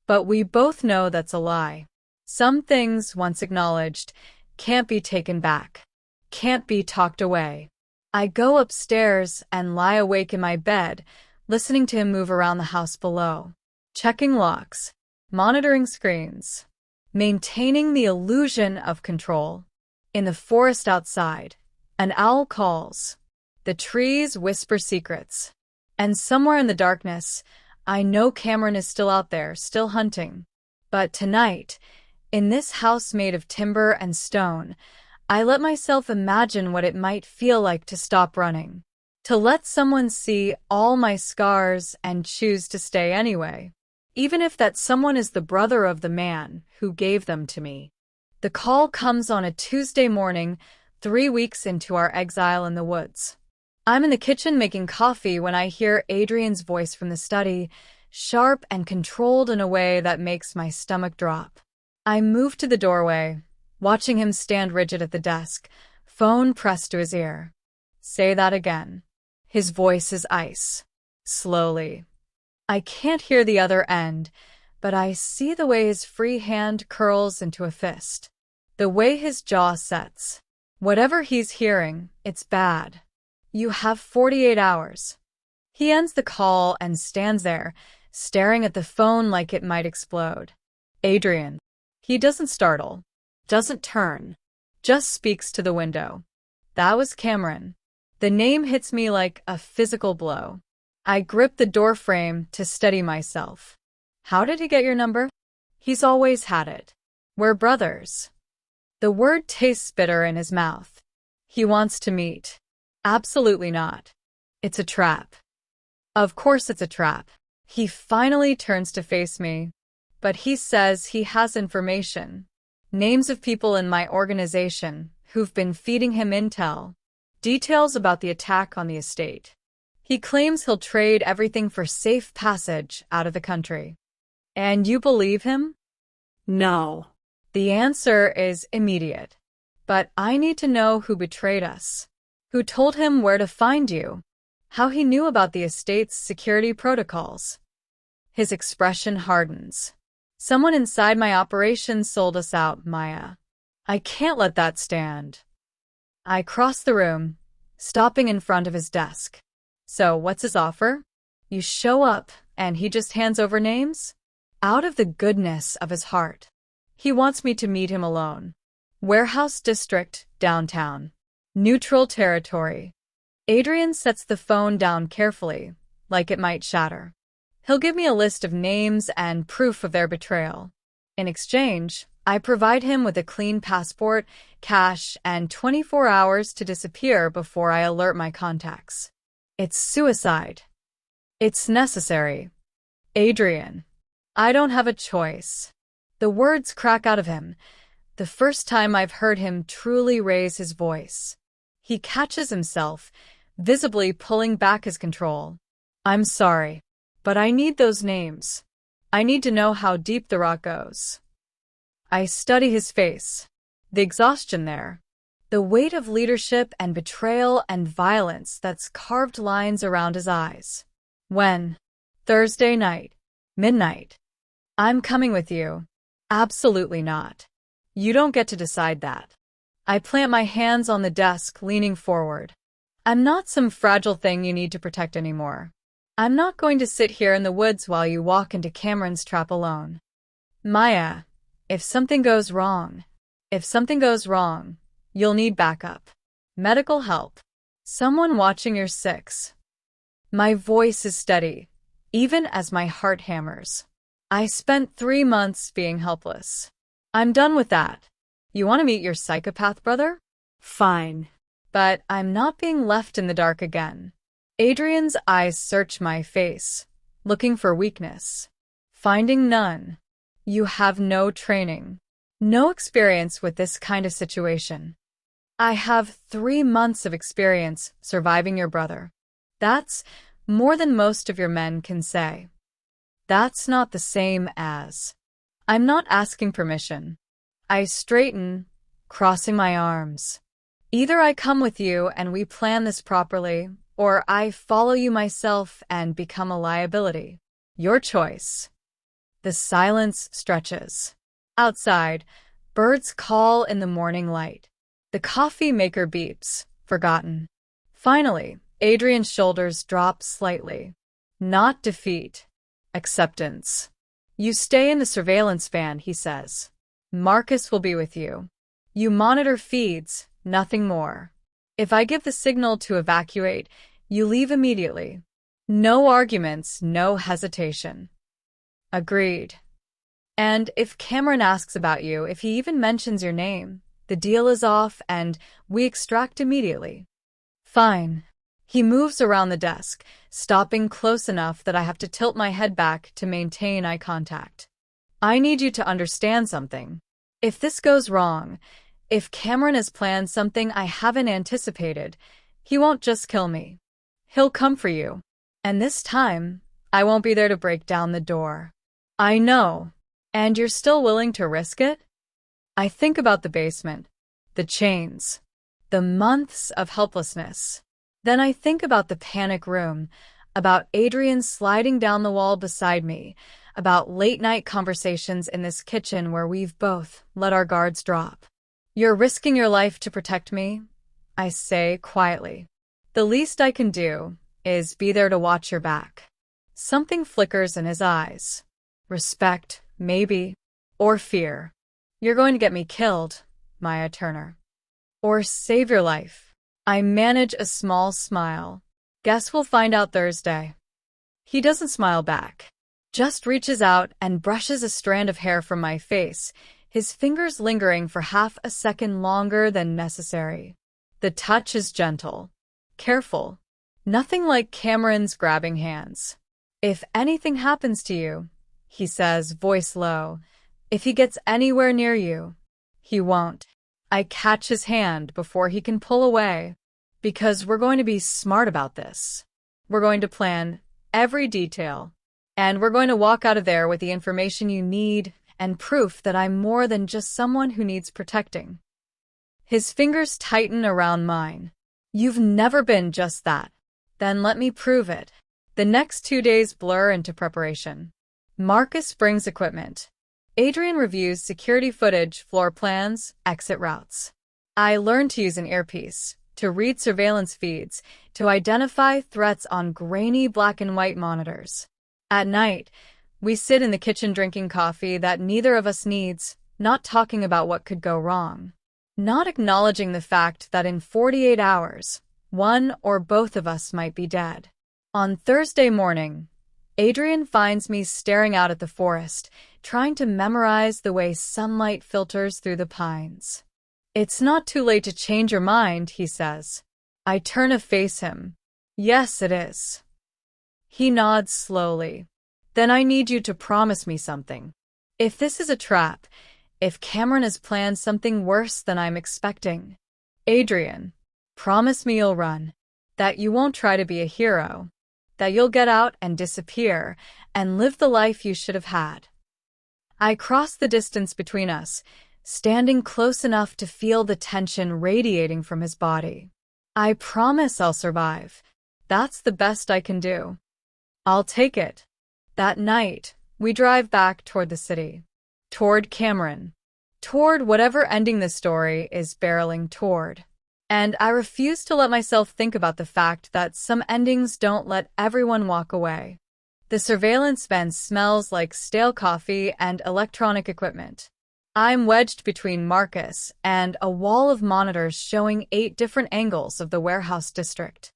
But we both know that's a lie. Some things, once acknowledged, can't be taken back. Can't be talked away. I go upstairs and lie awake in my bed, listening to him move around the house below. Checking locks. Monitoring screens. Maintaining the illusion of control. In the forest outside, an owl calls. The trees whisper secrets. And somewhere in the darkness, I know Cameron is still out there, still hunting. But tonight, in this house made of timber and stone, I let myself imagine what it might feel like to stop running. To let someone see all my scars and choose to stay anyway. Even if that someone is the brother of the man who gave them to me. The call comes on a Tuesday morning, 3 weeks into our exile in the woods. I'm in the kitchen making coffee when I hear Adrian's voice from the study, sharp and controlled in a way that makes my stomach drop. I move to the doorway, watching him stand rigid at the desk, phone pressed to his ear. Say that again. His voice is ice. Slowly. I can't hear the other end, but I see the way his free hand curls into a fist. The way his jaw sets. Whatever he's hearing, it's bad. You have 48 hours. He ends the call and stands there, staring at the phone like it might explode. Adrian. He doesn't startle. Doesn't turn. Just speaks to the window. That was Cameron. The name hits me like a physical blow. I grip the doorframe to steady myself. How did he get your number? He's always had it. We're brothers. The word tastes bitter in his mouth. He wants to meet. Absolutely not. It's a trap. Of course it's a trap. He finally turns to face me. But he says he has information. Names of people in my organization who've been feeding him intel. Details about the attack on the estate. He claims he'll trade everything for safe passage out of the country. And you believe him? No. The answer is immediate. But I need to know who betrayed us. Who told him where to find you? How he knew about the estate's security protocols. His expression hardens. Someone inside my operation sold us out, Maya. I can't let that stand. I cross the room, stopping in front of his desk. So, what's his offer? You show up, and he just hands over names? Out of the goodness of his heart. He wants me to meet him alone. Warehouse District, downtown. Neutral territory. Adrian sets the phone down carefully, like it might shatter. He'll give me a list of names and proof of their betrayal. In exchange, I provide him with a clean passport, cash, and 24 hours to disappear before I alert my contacts. It's suicide. It's necessary. Adrian. I don't have a choice. The words crack out of him, the first time I've heard him truly raise his voice. He catches himself, visibly pulling back his control. I'm sorry, but I need those names. I need to know how deep the rot goes. I study his face. The exhaustion there. The weight of leadership and betrayal and violence that's carved lines around his eyes. When? Thursday night. Midnight. I'm coming with you. Absolutely not. You don't get to decide that. I plant my hands on the desk, leaning forward. I'm not some fragile thing you need to protect anymore. I'm not going to sit here in the woods while you walk into Cameron's trap alone. Maya, if something goes wrong, you'll need backup. Medical help. Someone watching your six. My voice is steady, even as my heart hammers. I spent 3 months being helpless. I'm done with that. You want to meet your psychopath brother? Fine. But I'm not being left in the dark again. Adrian's eyes search my face, looking for weakness. Finding none. You have no training. No experience with this kind of situation. I have 3 months of experience surviving your brother. That's more than most of your men can say. That's not the same as. I'm not asking permission. I straighten, crossing my arms. Either I come with you and we plan this properly, or I follow you myself and become a liability. Your choice. The silence stretches. Outside, birds call in the morning light. The coffee maker beeps, forgotten. Finally, Adrian's shoulders drop slightly. Not defeat. Acceptance. You stay in the surveillance van, he says. Marcus will be with you. You monitor feeds, nothing more. If I give the signal to evacuate, you leave immediately. No arguments, no hesitation. Agreed. And if Cameron asks about you, if he even mentions your name, the deal is off and we extract immediately. Fine. He moves around the desk, stopping close enough that I have to tilt my head back to maintain eye contact. I need you to understand something. If this goes wrong, if Cameron has planned something I haven't anticipated, he won't just kill me. He'll come for you. And this time, I won't be there to break down the door. I know. And you're still willing to risk it? I think about the basement, the chains, the months of helplessness, Then I think about the panic room, about Adrian sliding down the wall beside me, about late-night conversations in this kitchen where we've both let our guards drop. "You're risking your life to protect me," I say quietly. "The least I can do is be there to watch your back." Something flickers in his eyes. Respect, maybe, or fear. "You're going to get me killed, Maya Turner. Or save your life." I manage a small smile. "Guess we'll find out Thursday." He doesn't smile back, just reaches out and brushes a strand of hair from my face, his fingers lingering for half a second longer than necessary. The touch is gentle, careful, nothing like Cameron's grabbing hands. "If anything happens to you," he says, voice low, "if he gets anywhere near you," he won't. I catch his hand before he can pull away. "Because we're going to be smart about this. We're going to plan every detail. And we're going to walk out of there with the information you need and proof that I'm more than just someone who needs protecting." His fingers tighten around mine. "You've never been just that." "Then let me prove it." The next 2 days blur into preparation. Marcus brings equipment. Adrian reviews security footage, floor plans, exit routes. I learn to use an earpiece, to read surveillance feeds, to identify threats on grainy black and white monitors. At night, we sit in the kitchen drinking coffee that neither of us needs, not talking about what could go wrong, not acknowledging the fact that in 48 hours, one or both of us might be dead. On Thursday morning, Adrian finds me staring out at the forest, trying to memorize the way sunlight filters through the pines. "It's not too late to change your mind," he says. I turn to face him. "Yes, it is." He nods slowly. "Then I need you to promise me something. If this is a trap, if Cameron has planned something worse than I'm expecting, Adrian, promise me you'll run, that you won't try to be a hero, that you'll get out and disappear and live the life you should have had." I cross the distance between us, standing close enough to feel the tension radiating from his body. "I promise I'll survive. That's the best I can do." "I'll take it." That night, we drive back toward the city, toward Cameron, toward whatever ending the story is barreling toward. And I refuse to let myself think about the fact that some endings don't let everyone walk away. The surveillance van smells like stale coffee and electronic equipment. I'm wedged between Marcus and a wall of monitors showing 8 different angles of the warehouse district.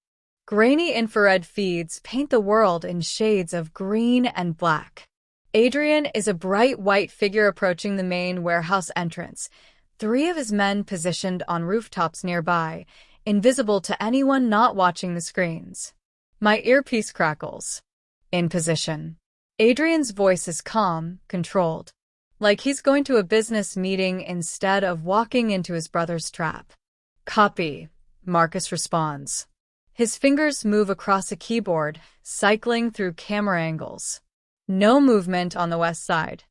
Grainy infrared feeds paint the world in shades of green and black. Adrian is a bright white figure approaching the main warehouse entrance, 3 of his men positioned on rooftops nearby, invisible to anyone not watching the screens. My earpiece crackles. In position. Adrian's voice is calm, controlled, like he's going to a business meeting instead of walking into his brother's trap. "Copy," Marcus responds. His fingers move across a keyboard, cycling through camera angles. "No movement on the west side.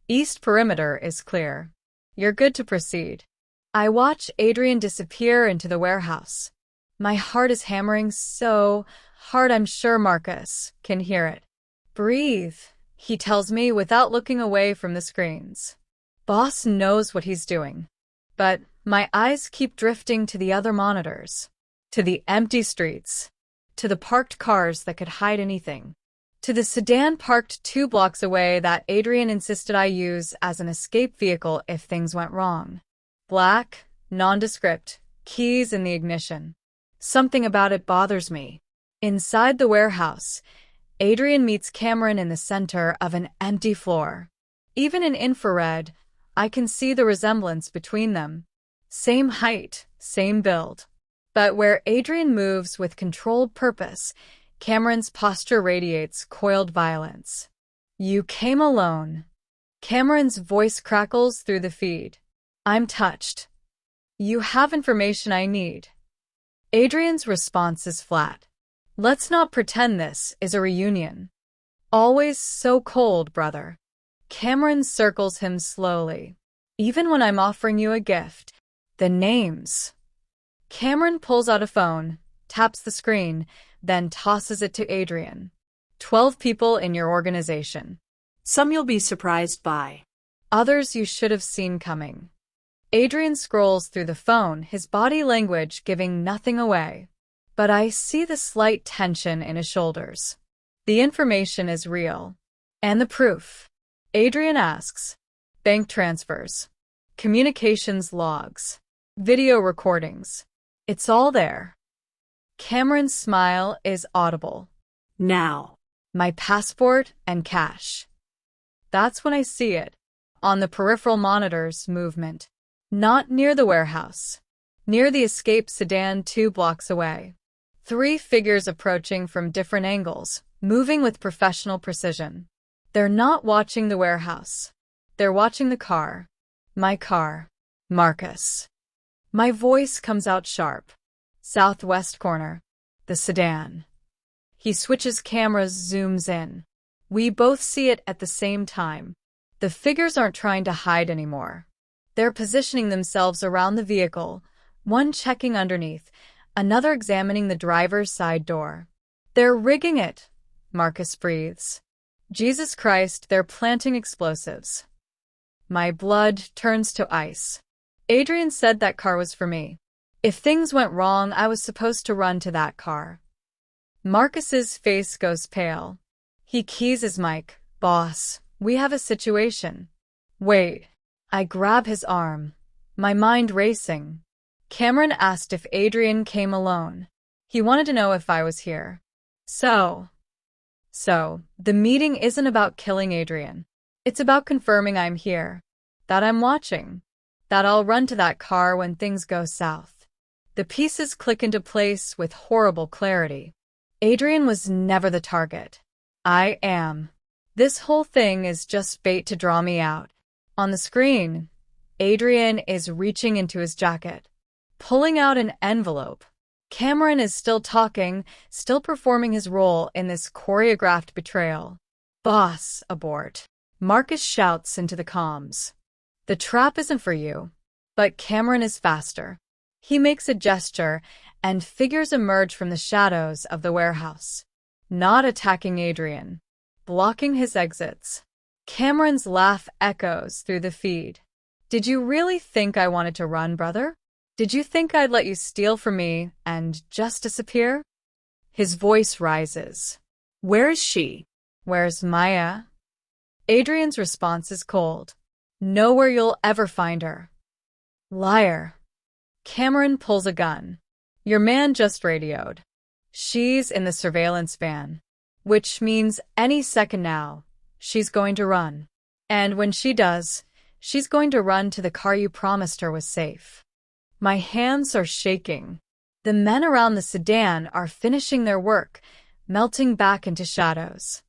East perimeter is clear. You're good to proceed." I watch Adrian disappear into the warehouse. My heart is hammering so hard I'm sure Marcus can hear it. "Breathe," he tells me without looking away from the screens. Boss knows what he's doing. But my eyes keep drifting to the other monitors, to the empty streets, to the parked cars that could hide anything, to the sedan parked 2 blocks away that Adrian insisted I use as an escape vehicle if things went wrong. Black, nondescript, keys in the ignition. Something about it bothers me. Inside the warehouse, Adrian meets Cameron in the center of an empty floor. Even in infrared, I can see the resemblance between them. Same height, same build. But where Adrian moves with controlled purpose, Cameron's posture radiates coiled violence. "You came alone." Cameron's voice crackles through the feed. I'm touched. "You have information I need." Adrian's response is flat. "Let's not pretend this is a reunion." "Always so cold, brother." Cameron circles him slowly. "Even when I'm offering you a gift." "The names." Cameron pulls out a phone, taps the screen, then tosses it to Adrian. 12 people in your organization. Some you'll be surprised by. Others you should have seen coming. Adrian scrolls through the phone, his body language giving nothing away. But I see the slight tension in his shoulders. The information is real. And the proof. Adrian asks. Bank transfers. Communications logs. Video recordings. It's all there. Cameron's smile is audible. Now. My passport and cash. That's when I see it. On the peripheral monitors, movement. Not near the warehouse. Near the escape sedan 2 blocks away. 3 figures approaching from different angles, moving with professional precision. They're not watching the warehouse. They're watching the car. My car. Marcus. My voice comes out sharp. Southwest corner. The sedan. He switches cameras, zooms in. We both see it at the same time. The figures aren't trying to hide anymore. They're positioning themselves around the vehicle, one checking underneath, another examining the driver's side door. They're rigging it, Marcus breathes. Jesus Christ, they're planting explosives. My blood turns to ice. Adrian said that car was for me. If things went wrong, I was supposed to run to that car. Marcus's face goes pale. He keys his mic. Boss, we have a situation. Wait. I grab his arm. My mind racing. Cameron asked if Adrian came alone. He wanted to know if I was here. So, the meeting isn't about killing Adrian. It's about confirming I'm here. That I'm watching. That I'll run to that car when things go south. The pieces click into place with horrible clarity. Adrian was never the target. I am. This whole thing is just bait to draw me out. On the screen, Adrian is reaching into his jacket, pulling out an envelope. Cameron is still talking, still performing his role in this choreographed betrayal. Boss, abort. Marcus shouts into the comms. The trap isn't for you. But Cameron is faster. He makes a gesture, and figures emerge from the shadows of the warehouse. Not attacking Adrian. Blocking his exits. Cameron's laugh echoes through the feed. Did you really think I wanted to run, brother? Did you think I'd let you steal from me and just disappear? His voice rises. Where is she? Where's Maya? Adrian's response is cold. Nowhere you'll ever find her. Liar. Cameron pulls a gun. Your man just radioed. She's in the surveillance van. Which means any second now, she's going to run. And when she does, she's going to run to the car you promised her was safe. My hands are shaking. The men around the sedan are finishing their work, melting back into shadows.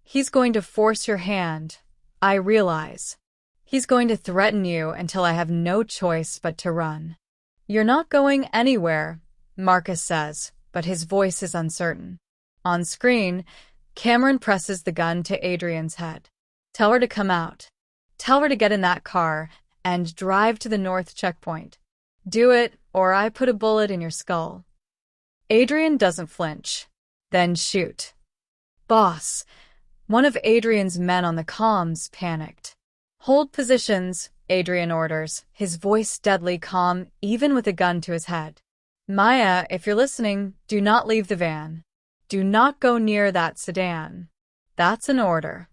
He's going to force your hand, I realize. He's going to threaten you until I have no choice but to run. You're not going anywhere, Marcus says, but his voice is uncertain. On screen, Cameron presses the gun to Adrian's head. Tell her to come out. Tell her to get in that car and drive to the north checkpoint. Do it, or I put a bullet in your skull. Adrian doesn't flinch. Then shoot. Boss. One of Adrian's men on the comms panicked. Hold positions, Adrian orders, his voice deadly calm, even with a gun to his head. Maya, if you're listening, do not leave the van. Do not go near that sedan. That's an order.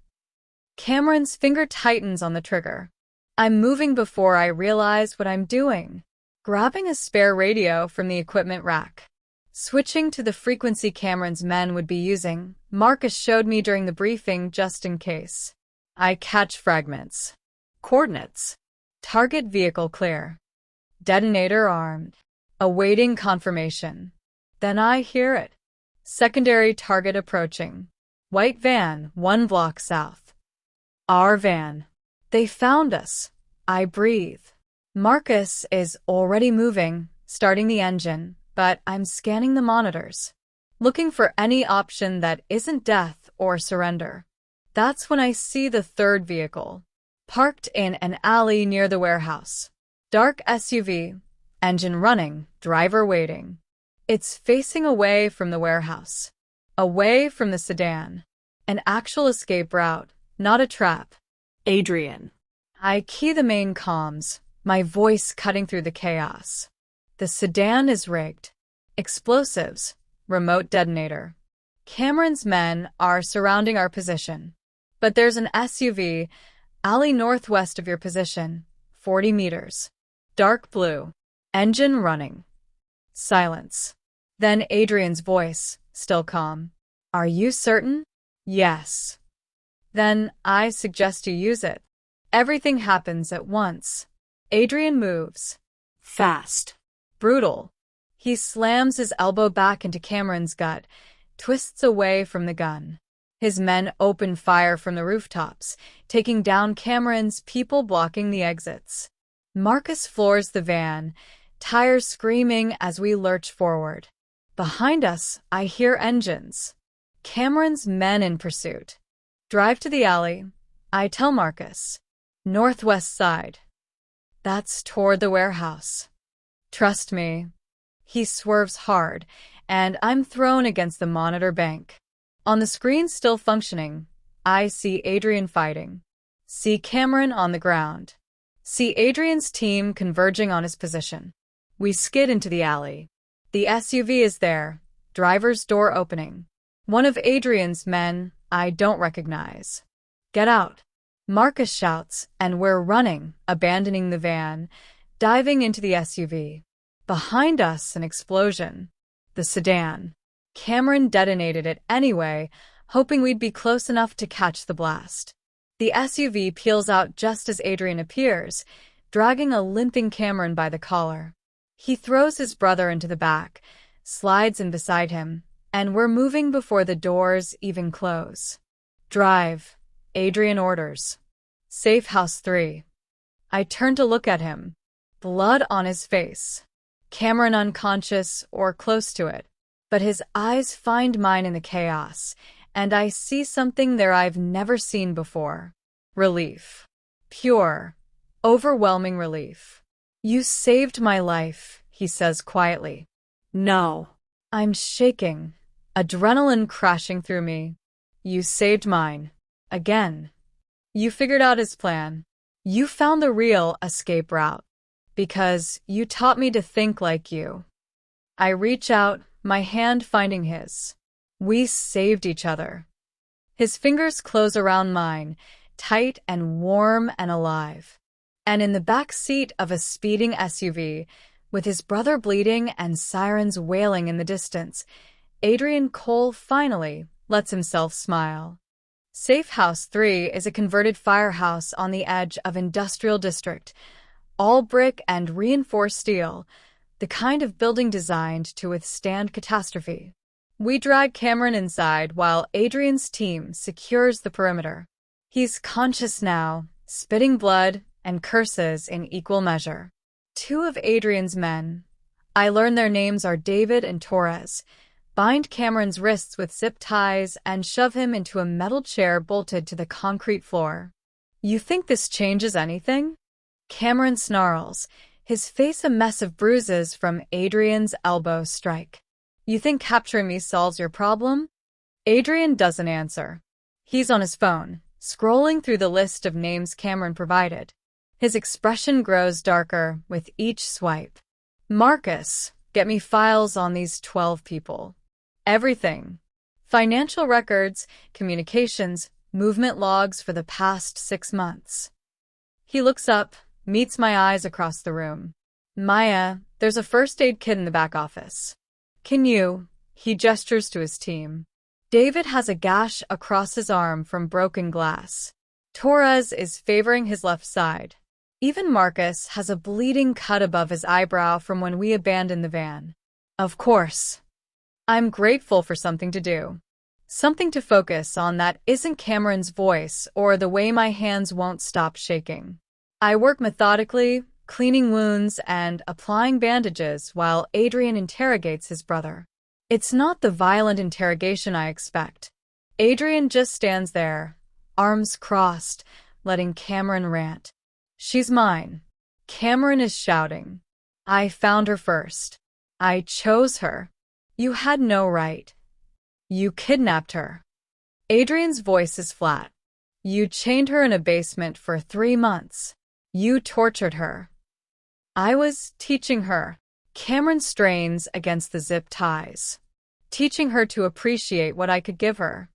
Cameron's finger tightens on the trigger. I'm moving before I realize what I'm doing. Grabbing a spare radio from the equipment rack. Switching to the frequency Cameron's men would be using, Marcus showed me during the briefing just in case. I catch fragments. Coordinates. Target vehicle clear. Detonator armed. Awaiting confirmation. Then I hear it. Secondary target approaching. White van, 1 block south. Our van. They found us. I breathe. Marcus is already moving, starting the engine, but I'm scanning the monitors, looking for any option that isn't death or surrender. That's when I see the third vehicle, parked in an alley near the warehouse. Dark SUV, engine running, driver waiting. It's facing away from the warehouse, away from the sedan. An actual escape route, not a trap. Adrian. I key the main comms, my voice cutting through the chaos. The sedan is rigged. Explosives, remote detonator. Cameron's men are surrounding our position. But there's an SUV, alley northwest of your position, 40 meters. Dark blue. Engine running. Silence. Then Adrian's voice, still calm. Are you certain? Yes. Then I suggest you use it. Everything happens at once. Adrian moves. Fast. Brutal. He slams his elbow back into Cameron's gut, twists away from the gun. His men open fire from the rooftops, taking down Cameron's, people blocking the exits. Marcus floors the van, tires screaming as we lurch forward. Behind us, I hear engines. Cameron's men in pursuit. Drive to the alley. I tell Marcus. Northwest side. That's toward the warehouse. Trust me. He swerves hard, and I'm thrown against the monitor bank. On the screen still functioning, I see Adrian fighting. See Cameron on the ground. See Adrian's team converging on his position. We skid into the alley. The SUV is there, driver's door opening. One of Adrian's men I don't recognize. Get out. Marcus shouts, and we're running, abandoning the van, diving into the SUV. Behind us, an explosion. The sedan. Cameron detonated it anyway, hoping we'd be close enough to catch the blast. The SUV peels out just as Adrian appears, dragging a limping Cameron by the collar. He throws his brother into the back, slides in beside him, and we're moving before the doors even close. Drive, Adrian orders. Safe house 3. I turn to look at him. Blood on his face. Cameron unconscious or close to it. But his eyes find mine in the chaos, and I see something there I've never seen before. Relief. Pure, overwhelming relief. You saved my life, he says quietly. No. I'm shaking, adrenaline crashing through me. You saved mine. Again. You figured out his plan. You found the real escape route. Because you taught me to think like you. I reach out, my hand finding his. We saved each other. His fingers close around mine, tight and warm and alive. And in the back seat of a speeding SUV, with his brother bleeding and sirens wailing in the distance, Adrian Cole finally lets himself smile. Safe House 3 is a converted firehouse on the edge of Industrial District, all brick and reinforced steel, the kind of building designed to withstand catastrophe. We drag Cameron inside while Adrian's team secures the perimeter. He's conscious now, spitting blood and curses in equal measure. 2 of Adrian's men, I learn their names are David and Torres, bind Cameron's wrists with zip ties and shove him into a metal chair bolted to the concrete floor. You think this changes anything? Cameron snarls, his face a mess of bruises from Adrian's elbow strike. You think capturing me solves your problem? Adrian doesn't answer. He's on his phone, scrolling through the list of names Cameron provided. His expression grows darker with each swipe. Marcus, get me files on these 12 people. Everything. Financial records, communications, movement logs for the past 6 months. He looks up, meets my eyes across the room. Maya, there's a first aid kit in the back office. Can you? He gestures to his team. David has a gash across his arm from broken glass. Torres is favoring his left side. Even Marcus has a bleeding cut above his eyebrow from when we abandoned the van. Of course. I'm grateful for something to do. Something to focus on that isn't Cameron's voice or the way my hands won't stop shaking. I work methodically, cleaning wounds and applying bandages while Adrian interrogates his brother. It's not the violent interrogation I expect. Adrian just stands there, arms crossed, letting Cameron rant. She's mine. Cameron is shouting. I found her first. I chose her. You had no right. You kidnapped her. Adrian's voice is flat. You chained her in a basement for 3 months. You tortured her. I was teaching her. Cameron strains against the zip ties. Teaching her to appreciate what I could give her.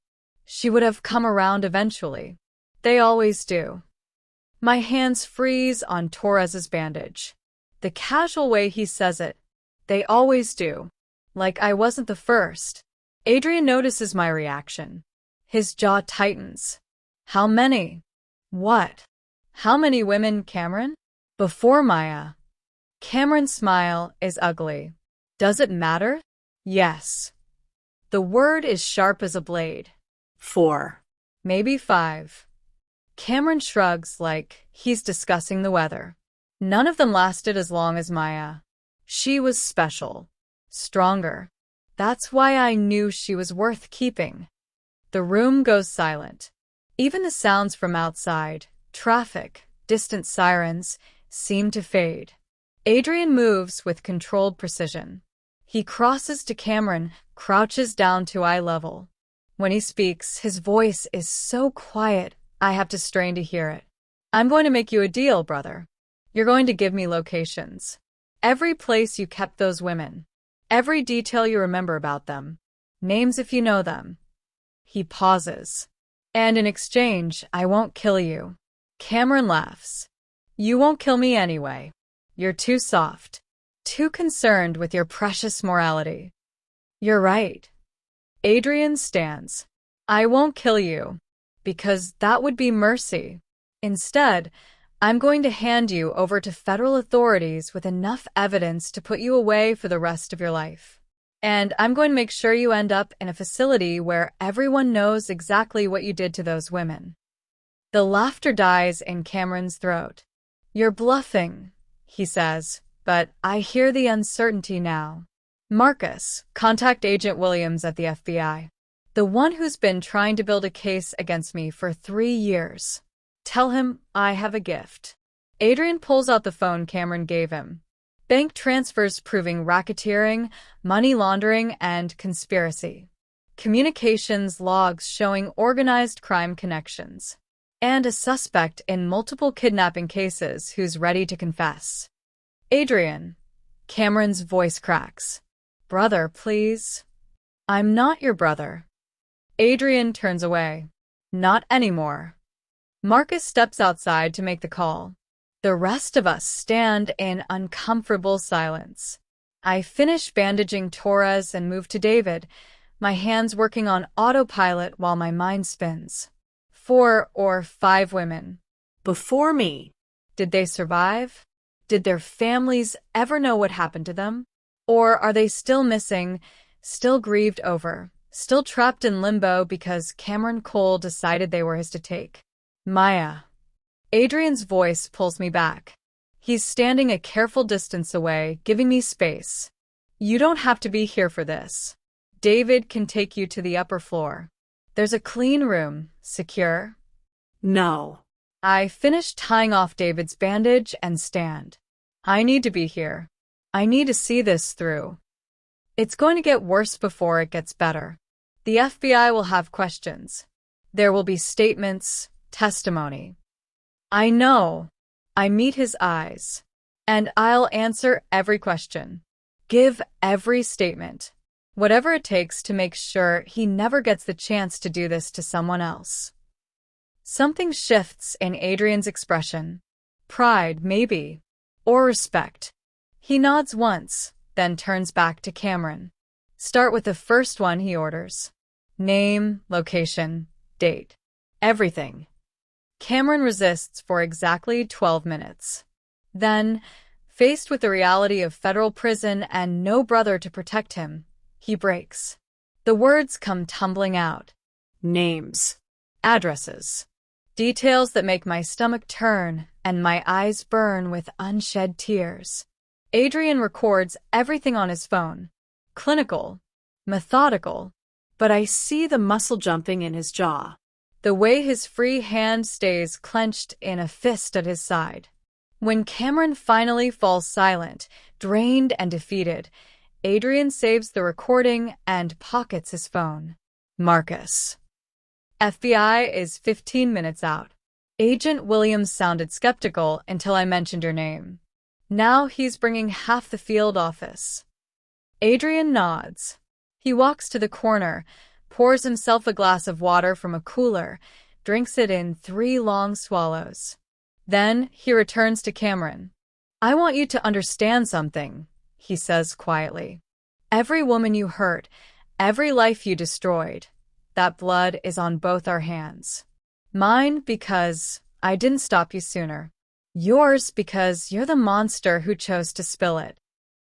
She would have come around eventually. They always do. My hands freeze on Torres's bandage. The casual way he says it. They always do. Like I wasn't the first. Adrian notices my reaction. His jaw tightens. How many? What? How many women, Cameron? Before Maya. Cameron's smile is ugly. Does it matter? Yes. The word is sharp as a blade. 4. Maybe 5. Cameron shrugs like he's discussing the weather. None of them lasted as long as Maya. She was special. Stronger. That's why I knew she was worth keeping. The room goes silent. Even the sounds from outside, traffic, distant sirens, seem to fade. Adrian moves with controlled precision. He crosses to Cameron, crouches down to eye level. When he speaks, his voice is so quiet, I have to strain to hear it. I'm going to make you a deal, brother. You're going to give me locations. Every place you kept those women. Every detail you remember about them. Names if you know them. He pauses. And in exchange, I won't kill you. Cameron laughs. You won't kill me anyway. You're too soft. Too concerned with your precious morality. You're right. Adrian stands. I won't kill you. Because that would be mercy. Instead, I'm going to hand you over to federal authorities with enough evidence to put you away for the rest of your life. And I'm going to make sure you end up in a facility where everyone knows exactly what you did to those women. The laughter dies in Cameron's throat. You're bluffing, he says, but I hear the uncertainty now. Marcus, contact Agent Williams at the FBI. The one who's been trying to build a case against me for 3 years. Tell him I have a gift. Adrian pulls out the phone Cameron gave him. Bank transfers proving racketeering, money laundering, and conspiracy. Communications logs showing organized crime connections. And a suspect in multiple kidnapping cases who's ready to confess. Adrian. Cameron's voice cracks. Brother, please. I'm not your brother. Adrian turns away. Not anymore. Marcus steps outside to make the call. The rest of us stand in uncomfortable silence. I finish bandaging Torres and move to David, my hands working on autopilot while my mind spins. 4 or 5 women. Before me. Did they survive? Did their families ever know what happened to them? Or are they still missing, still grieved over, still trapped in limbo because Cameron Cole decided they were his to take? Maya. Adrian's voice pulls me back. He's standing a careful distance away, giving me space. You don't have to be here for this. David can take you to the upper floor. There's a clean room, secure. No. I finish tying off David's bandage and stand. I need to be here. I need to see this through. It's going to get worse before it gets better. The FBI will have questions. There will be statements, testimony. I know. I meet his eyes. And I'll answer every question. Give every statement. Whatever it takes to make sure he never gets the chance to do this to someone else. Something shifts in Adrian's expression. Pride, maybe. Or respect. He nods once, then turns back to Cameron. Start with the first one, he orders. Name, location, date. Everything. Cameron resists for exactly 12 minutes. Then, faced with the reality of federal prison and no brother to protect him, he breaks. The words come tumbling out. Names. Addresses. Details that make my stomach turn and my eyes burn with unshed tears. Adrian records everything on his phone. Clinical. Methodical. But I see the muscle jumping in his jaw. The way his free hand stays clenched in a fist at his side. When Cameron finally falls silent, drained and defeated, Adrian saves the recording and pockets his phone. Marcus. FBI is 15 minutes out. Agent Williams sounded skeptical until I mentioned your name. Now he's bringing half the field office. Adrian nods. He walks to the corner, pours himself a glass of water from a cooler, drinks it in 3 long swallows. Then he returns to Cameron. I want you to understand something, he says quietly. Every woman you hurt, every life you destroyed, that blood is on both our hands. Mine because I didn't stop you sooner. Yours because you're the monster who chose to spill it.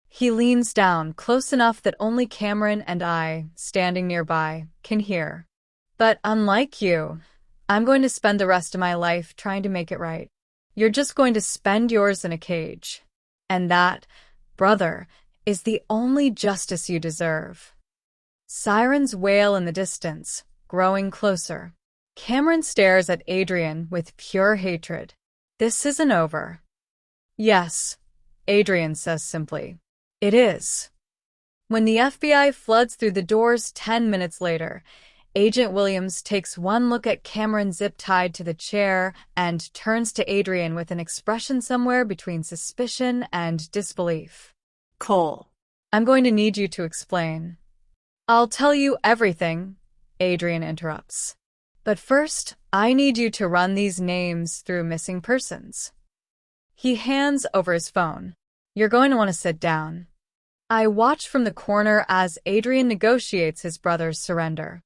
He leans down close enough that only Cameron and I, standing nearby, can hear. But unlike you, I'm going to spend the rest of my life trying to make it right. You're just going to spend yours in a cage. And that, brother, is the only justice you deserve. Sirens wail in the distance, growing closer. Cameron stares at Adrian with pure hatred. This isn't over. Yes, Adrian says simply. It is. When the FBI floods through the doors 10 minutes later, Agent Williams takes one look at Cameron zip-tied to the chair and turns to Adrian with an expression somewhere between suspicion and disbelief. Cole. I'm going to need you to explain. I'll tell you everything, Adrian interrupts. But first, I need you to run these names through missing persons. He hands over his phone. You're going to want to sit down. I watch from the corner as Adrian negotiates his brother's surrender.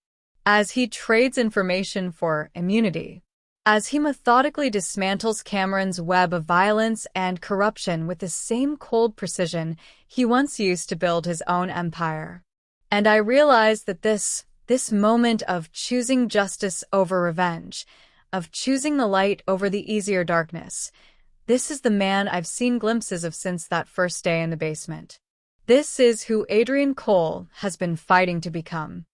As he trades information for immunity. As he methodically dismantles Cameron's web of violence and corruption with the same cold precision he once used to build his own empire. And I realize that this moment of choosing justice over revenge, of choosing the light over the easier darkness, this is the man I've seen glimpses of since that first day in the basement. This is who Adrian Cole has been fighting to become.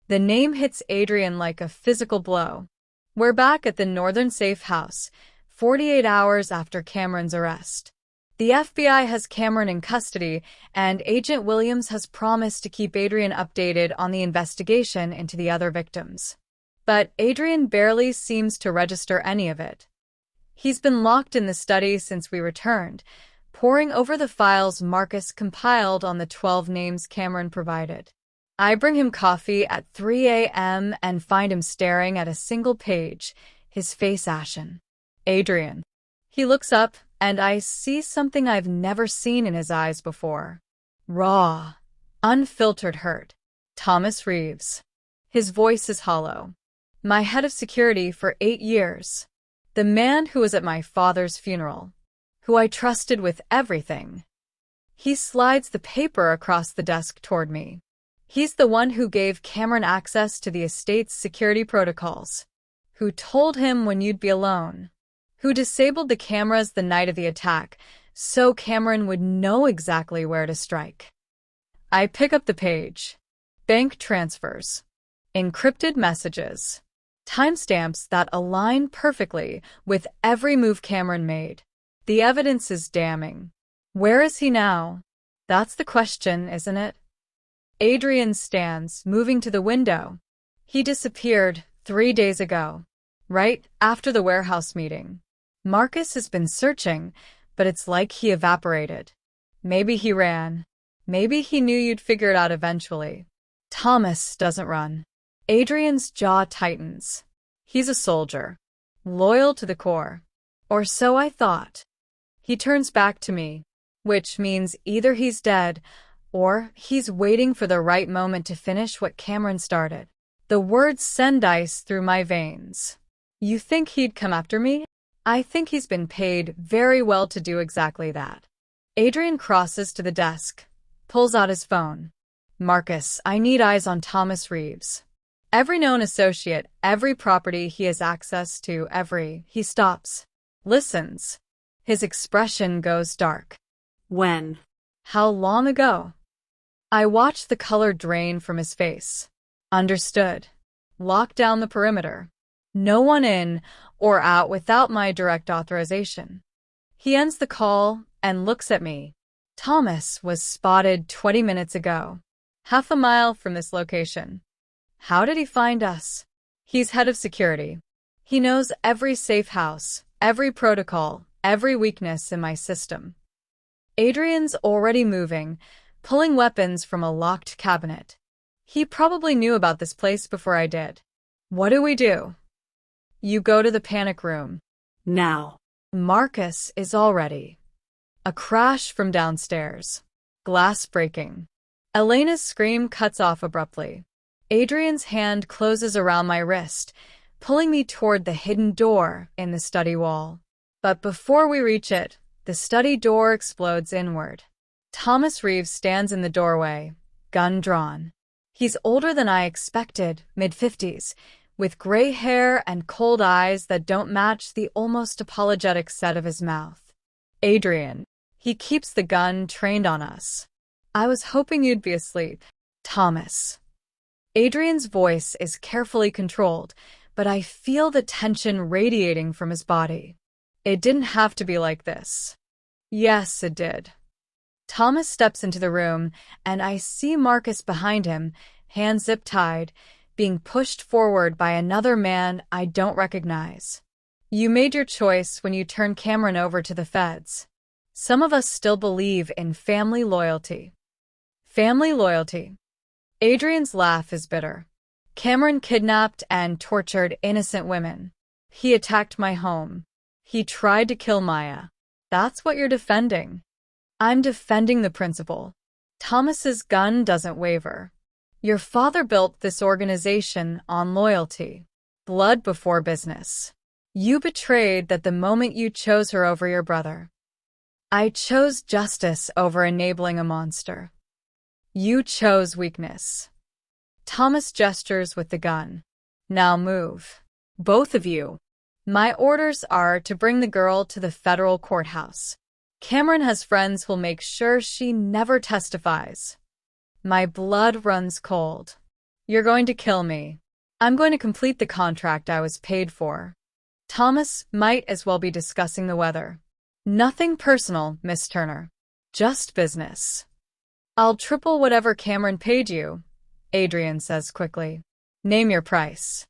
The name hits Adrian like a physical blow. We're back at the Northern Safe House, 48 hours after Cameron's arrest. The FBI has Cameron in custody, and Agent Williams has promised to keep Adrian updated on the investigation into the other victims. But Adrian barely seems to register any of it. He's been locked in the study since we returned, poring over the files Marcus compiled on the 12 names Cameron provided. I bring him coffee at 3 a.m. and find him staring at a single page, his face ashen. Adrian. He looks up, and I see something I've never seen in his eyes before. Raw, unfiltered hurt. Thomas Reeves. His voice is hollow. My head of security for 8 years. The man who was at my father's funeral. Who I trusted with everything. He slides the paper across the desk toward me. He's the one who gave Cameron access to the estate's security protocols. Who told him when you'd be alone. Who disabled the cameras the night of the attack, so Cameron would know exactly where to strike. I pick up the page. Bank transfers. Encrypted messages. Timestamps that align perfectly with every move Cameron made. The evidence is damning. Where is he now? That's the question, isn't it? Adrian stands, moving to the window. He disappeared 3 days ago, right after the warehouse meeting. Marcus has been searching, but it's like he evaporated. Maybe he ran. Maybe he knew you'd figure it out eventually. Thomas doesn't run. Adrian's jaw tightens. He's a soldier. Loyal to the core. Or so I thought. He turns back to me, which means either he's dead, or he's waiting for the right moment to finish what Cameron started. The words send ice through my veins. You think he'd come after me? I think he's been paid very well to do exactly that. Adrian crosses to the desk, pulls out his phone. Marcus, I need eyes on Thomas Reeves. Every known associate, every property he has access to, he stops. Listens. His expression goes dark. When? How long ago? I watch the color drain from his face. Understood. Lock down the perimeter. No one in or out without my direct authorization. He ends the call and looks at me. Thomas was spotted 20 minutes ago, half a mile from this location. How did he find us? He's head of security. He knows every safe house, every protocol, every weakness in my system. Adrian's already moving, pulling weapons from a locked cabinet. He probably knew about this place before I did. What do we do? You go to the panic room. Now. Marcus is all ready. A crash from downstairs. Glass breaking. Elena's scream cuts off abruptly. Adrian's hand closes around my wrist, pulling me toward the hidden door in the study wall. But before we reach it, the study door explodes inward. Thomas Reeves stands in the doorway, gun drawn. He's older than I expected, mid-50s, with gray hair and cold eyes that don't match the almost apologetic set of his mouth. Adrian. He keeps the gun trained on us. I was hoping you'd be asleep. Thomas. Adrian's voice is carefully controlled, but I feel the tension radiating from his body. It didn't have to be like this. Yes, it did. Thomas steps into the room, and I see Marcus behind him, hands zip-tied, being pushed forward by another man I don't recognize. You made your choice when you turned Cameron over to the feds. Some of us still believe in family loyalty. Family loyalty. Adrian's laugh is bitter. Cameron kidnapped and tortured innocent women. He attacked my home. He tried to kill Maya. That's what you're defending. I'm defending the principle. Thomas's gun doesn't waver. Your father built this organization on loyalty. Blood before business. You betrayed that the moment you chose her over your brother. I chose justice over enabling a monster. You chose weakness. Thomas gestures with the gun. Now move. Both of you. My orders are to bring the girl to the federal courthouse. Cameron has friends who'll make sure she never testifies. My blood runs cold. You're going to kill me. I'm going to complete the contract I was paid for. Thomas might as well be discussing the weather. Nothing personal, Miss Turner. Just business. I'll triple whatever Cameron paid you, Adrian says quickly. Name your price.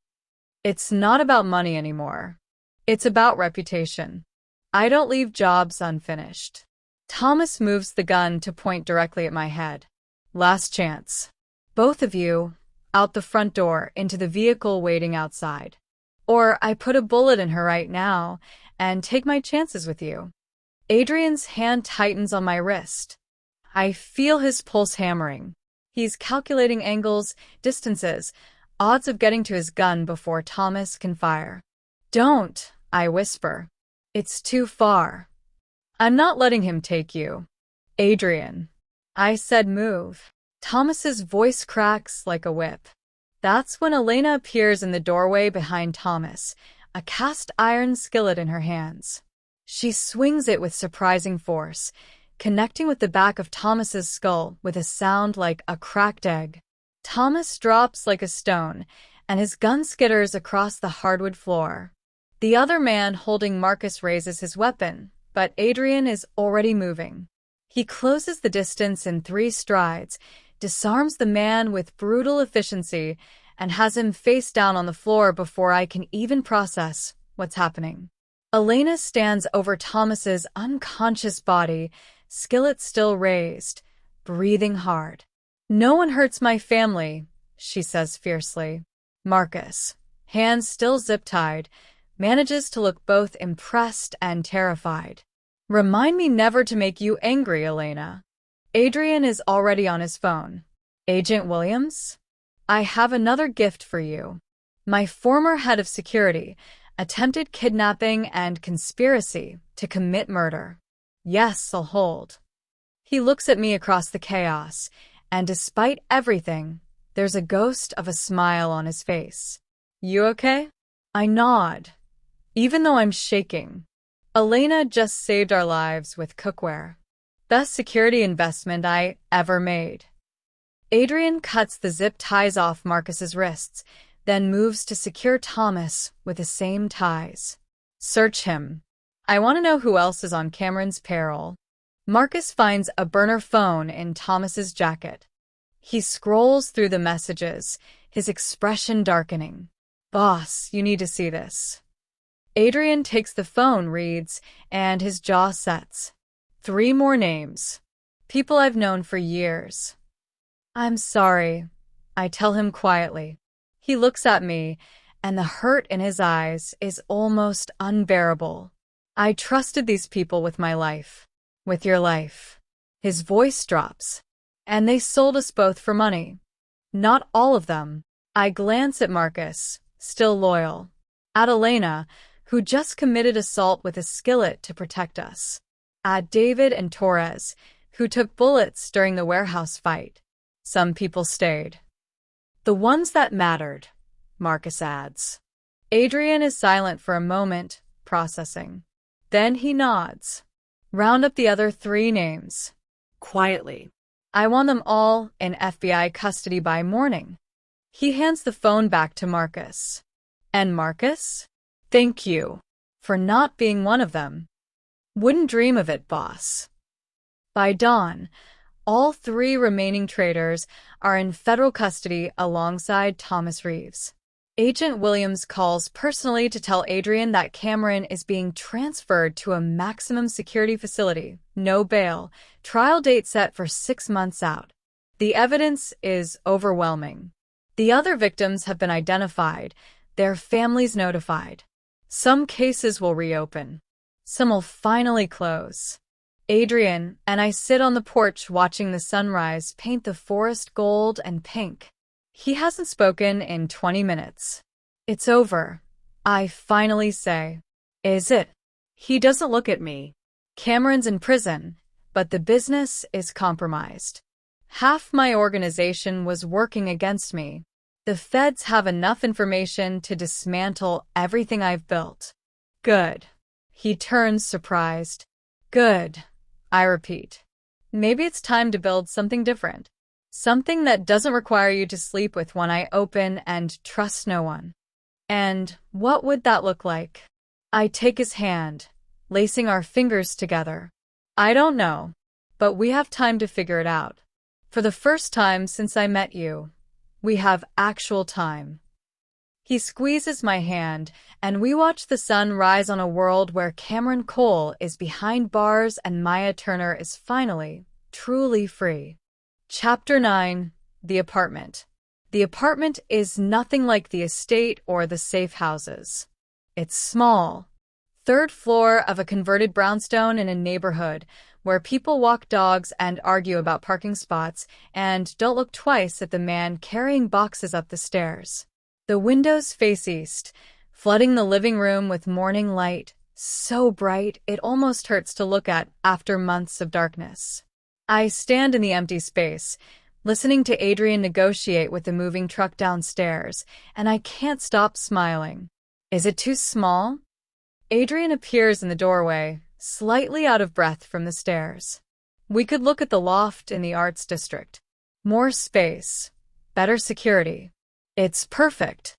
It's not about money anymore. It's about reputation. I don't leave jobs unfinished. Thomas moves the gun to point directly at my head. Last chance. Both of you, out the front door into the vehicle waiting outside. Or I put a bullet in her right now and take my chances with you. Adrian's hand tightens on my wrist. I feel his pulse hammering. He's calculating angles, distances, odds of getting to his gun before Thomas can fire. Don't, I whisper. It's too far. I'm not letting him take you. Adrian. I said move. Thomas's voice cracks like a whip. That's when Elena appears in the doorway behind Thomas, a cast iron skillet in her hands. She swings it with surprising force, connecting with the back of Thomas's skull with a sound like a cracked egg. Thomas drops like a stone, and his gun skitters across the hardwood floor. The other man holding Marcus raises his weapon, but Adrian is already moving. He closes the distance in 3 strides, disarms the man with brutal efficiency, and has him face down on the floor before I can even process what's happening. Elena stands over Thomas's unconscious body, skillet still raised, breathing hard. No one hurts my family, she says fiercely. Marcus, hands still zip-tied, manages to look both impressed and terrified. Remind me never to make you angry, Elena. Adrian is already on his phone. Agent Williams? I have another gift for you. My former head of security attempted kidnapping and conspiracy to commit murder. Yes, I'll hold. He looks at me across the chaos, and despite everything, there's a ghost of a smile on his face. You okay? I nod, even though I'm shaking. Elena just saved our lives with cookware. Best security investment I ever made. Adrian cuts the zip ties off Marcus's wrists, then moves to secure Thomas with the same ties. Search him. I want to know who else is on Cameron's payroll. Marcus finds a burner phone in Thomas's jacket. He scrolls through the messages, his expression darkening. Boss, you need to see this. Adrian takes the phone, reads, and his jaw sets. 3 more names. People I've known for years. I'm sorry, I tell him quietly. He looks at me, and the hurt in his eyes is almost unbearable. I trusted these people with my life. With your life. His voice drops. And they sold us both for money. Not all of them. I glance at Marcus, still loyal. At Elena, who just committed assault with a skillet to protect us. At David and Torres, who took bullets during the warehouse fight. Some people stayed. The ones that mattered, Marcus adds. Adrian is silent for a moment, processing. Then he nods. Round up the other 3 names. Quietly. I want them all in FBI custody by morning. He hands the phone back to Marcus. And Marcus? Thank you for not being one of them. Wouldn't dream of it, boss. By dawn, all 3 remaining traitors are in federal custody alongside Thomas Reeves. Agent Williams calls personally to tell Adrian that Cameron is being transferred to a maximum security facility, no bail, trial date set for 6 months out. The evidence is overwhelming. The other victims have been identified, their families notified. Some cases will reopen. Some will finally close. Adrian and I sit on the porch watching the sunrise paint the forest gold and pink. He hasn't spoken in 20 minutes. It's over, I finally say. Is it? He doesn't look at me. Cameron's in prison, but the business is compromised. Half my organization was working against me. The feds have enough information to dismantle everything I've built. Good. He turns surprised. Good, I repeat. Maybe it's time to build something different. Something that doesn't require you to sleep with one eye open and trust no one. And what would that look like? I take his hand, lacing our fingers together. I don't know, but we have time to figure it out. For the first time since I met you, we have actual time. He squeezes my hand, and we watch the sun rise on a world where Cameron Cole is behind bars and Maya Turner is finally, truly free. Chapter 9. The Apartment. The apartment is nothing like the estate or the safe houses. It's small. 3rd floor of a converted brownstone in a neighborhood where people walk dogs and argue about parking spots and don't look twice at the man carrying boxes up the stairs. The windows face east, flooding the living room with morning light, so bright it almost hurts to look at after months of darkness. I stand in the empty space, listening to Adrian negotiate with the moving truck downstairs, and I can't stop smiling. Is it too small? Adrian appears in the doorway, slightly out of breath from the stairs. We could look at the loft in the arts district. More space, better security. It's perfect.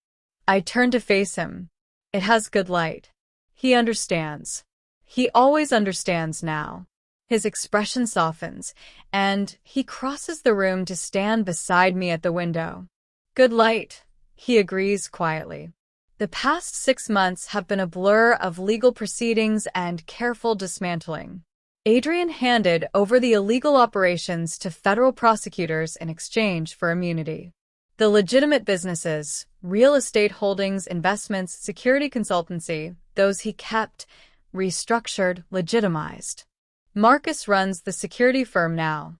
I turn to face him. It has good light. He understands. He always understands now. His expression softens, and he crosses the room to stand beside me at the window. Good light, he agrees quietly. The past 6 months have been a blur of legal proceedings and careful dismantling. Adrian handed over the illegal operations to federal prosecutors in exchange for immunity. The legitimate businesses, real estate holdings, investments, security consultancy, those he kept, restructured, legitimized. Marcus runs the security firm now.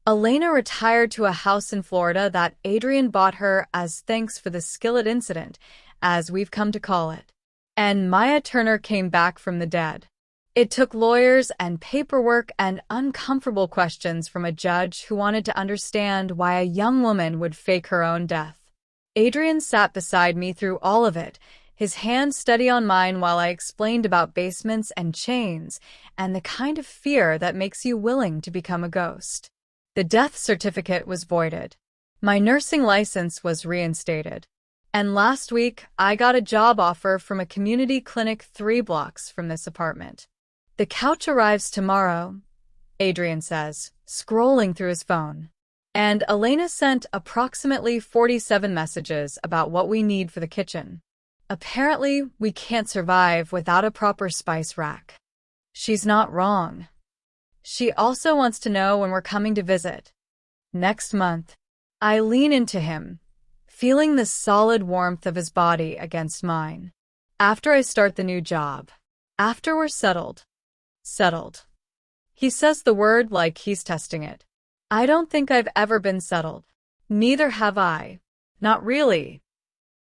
Elena retired to a house in Florida that Adrian bought her as thanks for the skillet incident, as we've come to call it. And Maya Turner came back from the dead. It took lawyers and paperwork and uncomfortable questions from a judge who wanted to understand why a young woman would fake her own death. Adrian sat beside me through all of it, his hand steady on mine while I explained about basements and chains and the kind of fear that makes you willing to become a ghost. The death certificate was voided. My nursing license was reinstated. And last week, I got a job offer from a community clinic 3 blocks from this apartment. The couch arrives tomorrow, Adrian says, scrolling through his phone. And Elena sent approximately 47 messages about what we need for the kitchen. Apparently, we can't survive without a proper spice rack. She's not wrong. She also wants to know when we're coming to visit. Next month. I lean into him, feeling the solid warmth of his body against mine. After I start the new job. After we're settled. Settled. He says the word like he's testing it. I don't think I've ever been settled. Neither have I. Not really.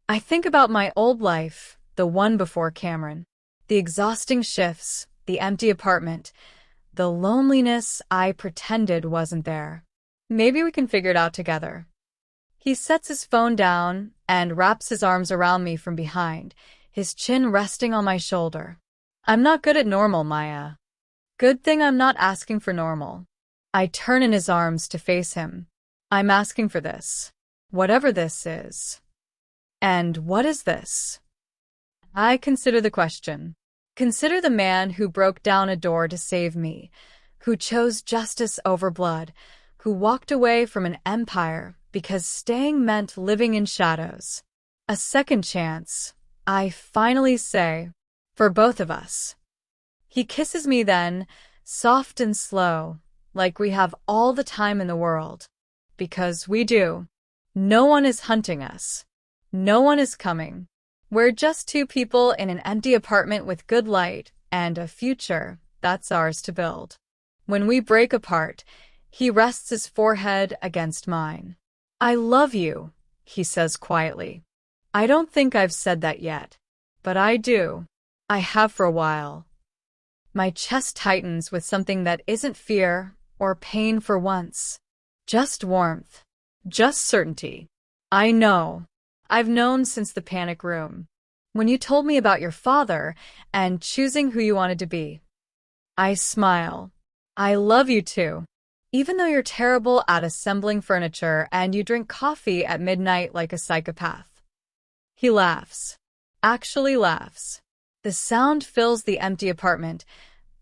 I think about my old life, the one before Cameron. The exhausting shifts, the empty apartment, the loneliness I pretended wasn't there. Maybe we can figure it out together. He sets his phone down and wraps his arms around me from behind, his chin resting on my shoulder. I'm not good at normal, Maya. Good thing I'm not asking for normal. I turn in his arms to face him. I'm asking for this. Whatever this is. And what is this? I consider the question. Consider the man who broke down a door to save me, who chose justice over blood, who walked away from an empire because staying meant living in shadows. A second chance, I finally say, for both of us. He kisses me then, soft and slow, like we have all the time in the world. Because we do. No one is hunting us. No one is coming. We're just two people in an empty apartment with good light and a future that's ours to build. When we break apart, he rests his forehead against mine. I love you, he says quietly. I don't think I've said that yet, but I do. I have for a while. My chest tightens with something that isn't fear or pain for once. Just warmth. Just certainty. I know. I've known since the panic room. When you told me about your father and choosing who you wanted to be. I smile. I love you too. Even though you're terrible at assembling furniture and you drink coffee at midnight like a psychopath. He laughs. Actually laughs. The sound fills the empty apartment,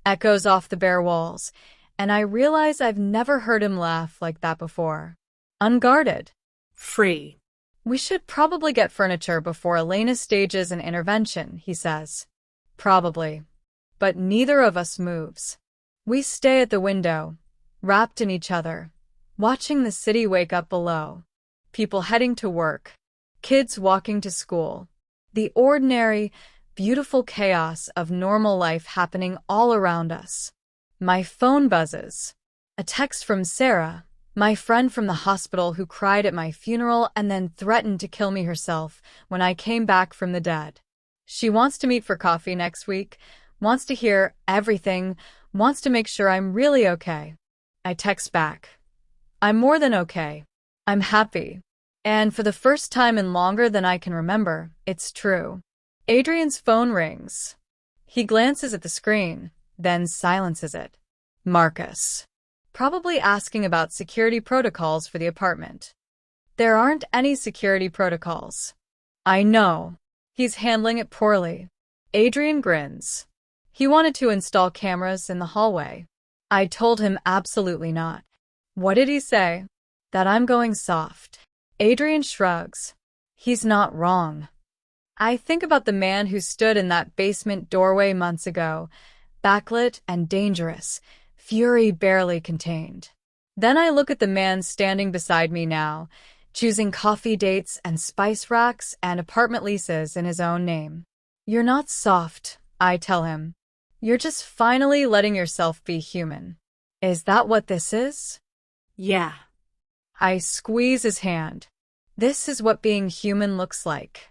echoes off the bare walls, and I realize I've never heard him laugh like that before. Unguarded. Free. We should probably get furniture before Elena stages an intervention, he says. Probably. But neither of us moves. We stay at the window, wrapped in each other, watching the city wake up below. People heading to work. Kids walking to school. The ordinary, beautiful chaos of normal life happening all around us. My phone buzzes. A text from Sarah, my friend from the hospital who cried at my funeral and then threatened to kill me herself when I came back from the dead. She wants to meet for coffee next week, wants to hear everything, wants to make sure I'm really okay. I text back. I'm more than okay. I'm happy. And for the first time in longer than I can remember, it's true. Adrian's phone rings. He glances at the screen, then silences it. Marcus. Probably asking about security protocols for the apartment. There aren't any security protocols. I know. He's handling it poorly. Adrian grins. He wanted to install cameras in the hallway. I told him absolutely not. What did he say? That I'm going soft. Adrian shrugs. He's not wrong. I think about the man who stood in that basement doorway months ago, backlit and dangerous, fury barely contained. Then I look at the man standing beside me now, choosing coffee dates and spice racks and apartment leases in his own name. You're not soft, I tell him. You're just finally letting yourself be human. Is that what this is? Yeah. I squeeze his hand. This is what being human looks like.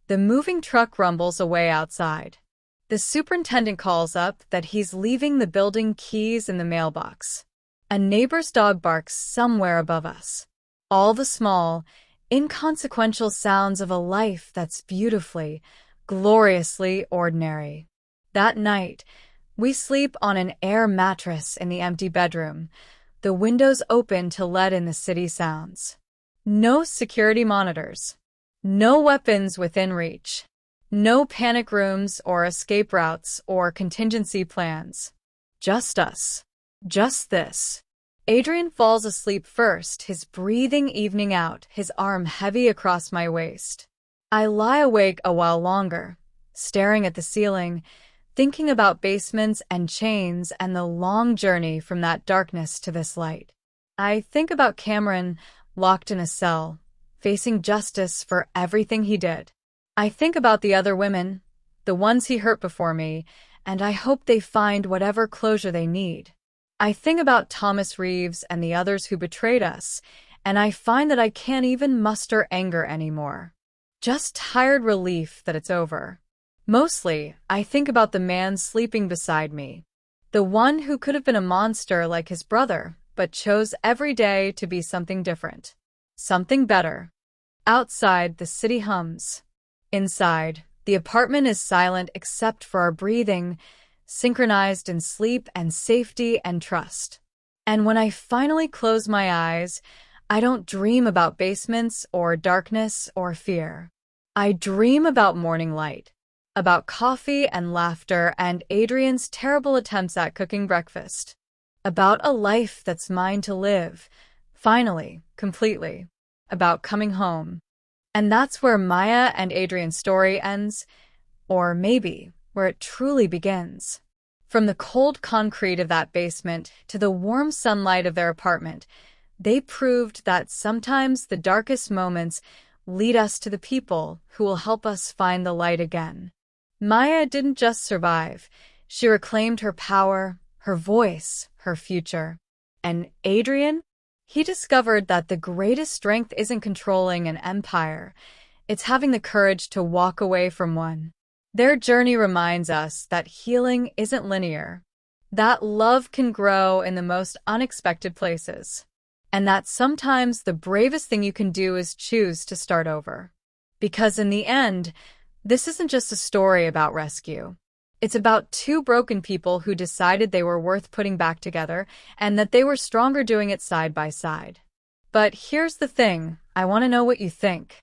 The moving truck rumbles away outside. The superintendent calls up that he's leaving the building keys in the mailbox. A neighbor's dog barks somewhere above us. All the small, inconsequential sounds of a life that's beautifully, gloriously ordinary. That night, we sleep on an air mattress in the empty bedroom, the windows open to let in the city sounds. No security monitors. No weapons within reach. No panic rooms or escape routes or contingency plans. Just us. Just this. Adrian falls asleep first, his breathing evening out, his arm heavy across my waist. I lie awake a while longer, staring at the ceiling, thinking about basements and chains and the long journey from that darkness to this light. I think about Cameron, locked in a cell, facing justice for everything he did. I think about the other women, the ones he hurt before me, and I hope they find whatever closure they need. I think about Thomas Reeves and the others who betrayed us, and I find that I can't even muster anger anymore. Just tired relief that it's over. Mostly, I think about the man sleeping beside me. The one who could have been a monster like his brother, but chose every day to be something different. Something better. Outside, the city hums. Inside, the apartment is silent except for our breathing, synchronized in sleep and safety and trust. And when I finally close my eyes, I don't dream about basements or darkness or fear. I dream about morning light, about coffee and laughter and Adrian's terrible attempts at cooking breakfast, about a life that's mine to live, finally, completely, about coming home. And that's where Maya and Adrian's story ends, or maybe where it truly begins. From the cold concrete of that basement to the warm sunlight of their apartment, they proved that sometimes the darkest moments lead us to the people who will help us find the light again. Maya didn't just survive. She reclaimed her power, her voice, her future. And Adrian? He discovered that the greatest strength isn't controlling an empire. It's having the courage to walk away from one. Their journey reminds us that healing isn't linear, that love can grow in the most unexpected places, and that sometimes the bravest thing you can do is choose to start over. Because in the end, this isn't just a story about rescue. It's about two broken people who decided they were worth putting back together and that they were stronger doing it side by side. But here's the thing, I want to know what you think.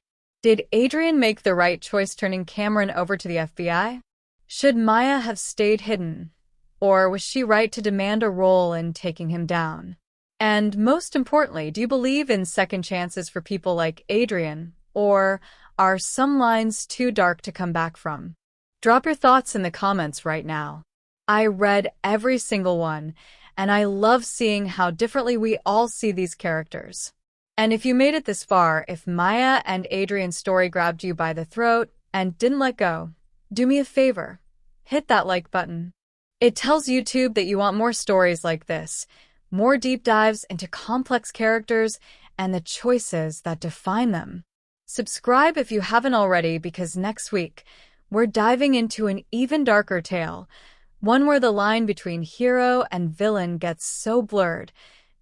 Did Adrian make the right choice turning Cameron over to the FBI? Should Maya have stayed hidden? Or was she right to demand a role in taking him down? And most importantly, do you believe in second chances for people like Adrian? Or are some lines too dark to come back from? Drop your thoughts in the comments right now. I read every single one, and I love seeing how differently we all see these characters. And if you made it this far, if Maya and Adrian's story grabbed you by the throat and didn't let go, do me a favor. Hit that like button. It tells YouTube that you want more stories like this, more deep dives into complex characters and the choices that define them. Subscribe if you haven't already, because next week, we're diving into an even darker tale, one where the line between hero and villain gets so blurred,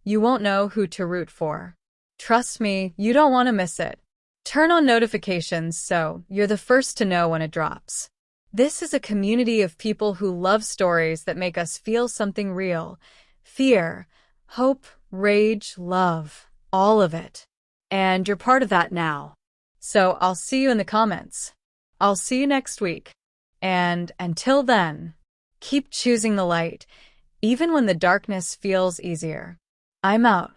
you won't know who to root for. Trust me, you don't want to miss it. Turn on notifications so you're the first to know when it drops. This is a community of people who love stories that make us feel something real. Fear, hope, rage, love, all of it. And you're part of that now. So I'll see you in the comments. I'll see you next week. And until then, keep choosing the light, even when the darkness feels easier. I'm out.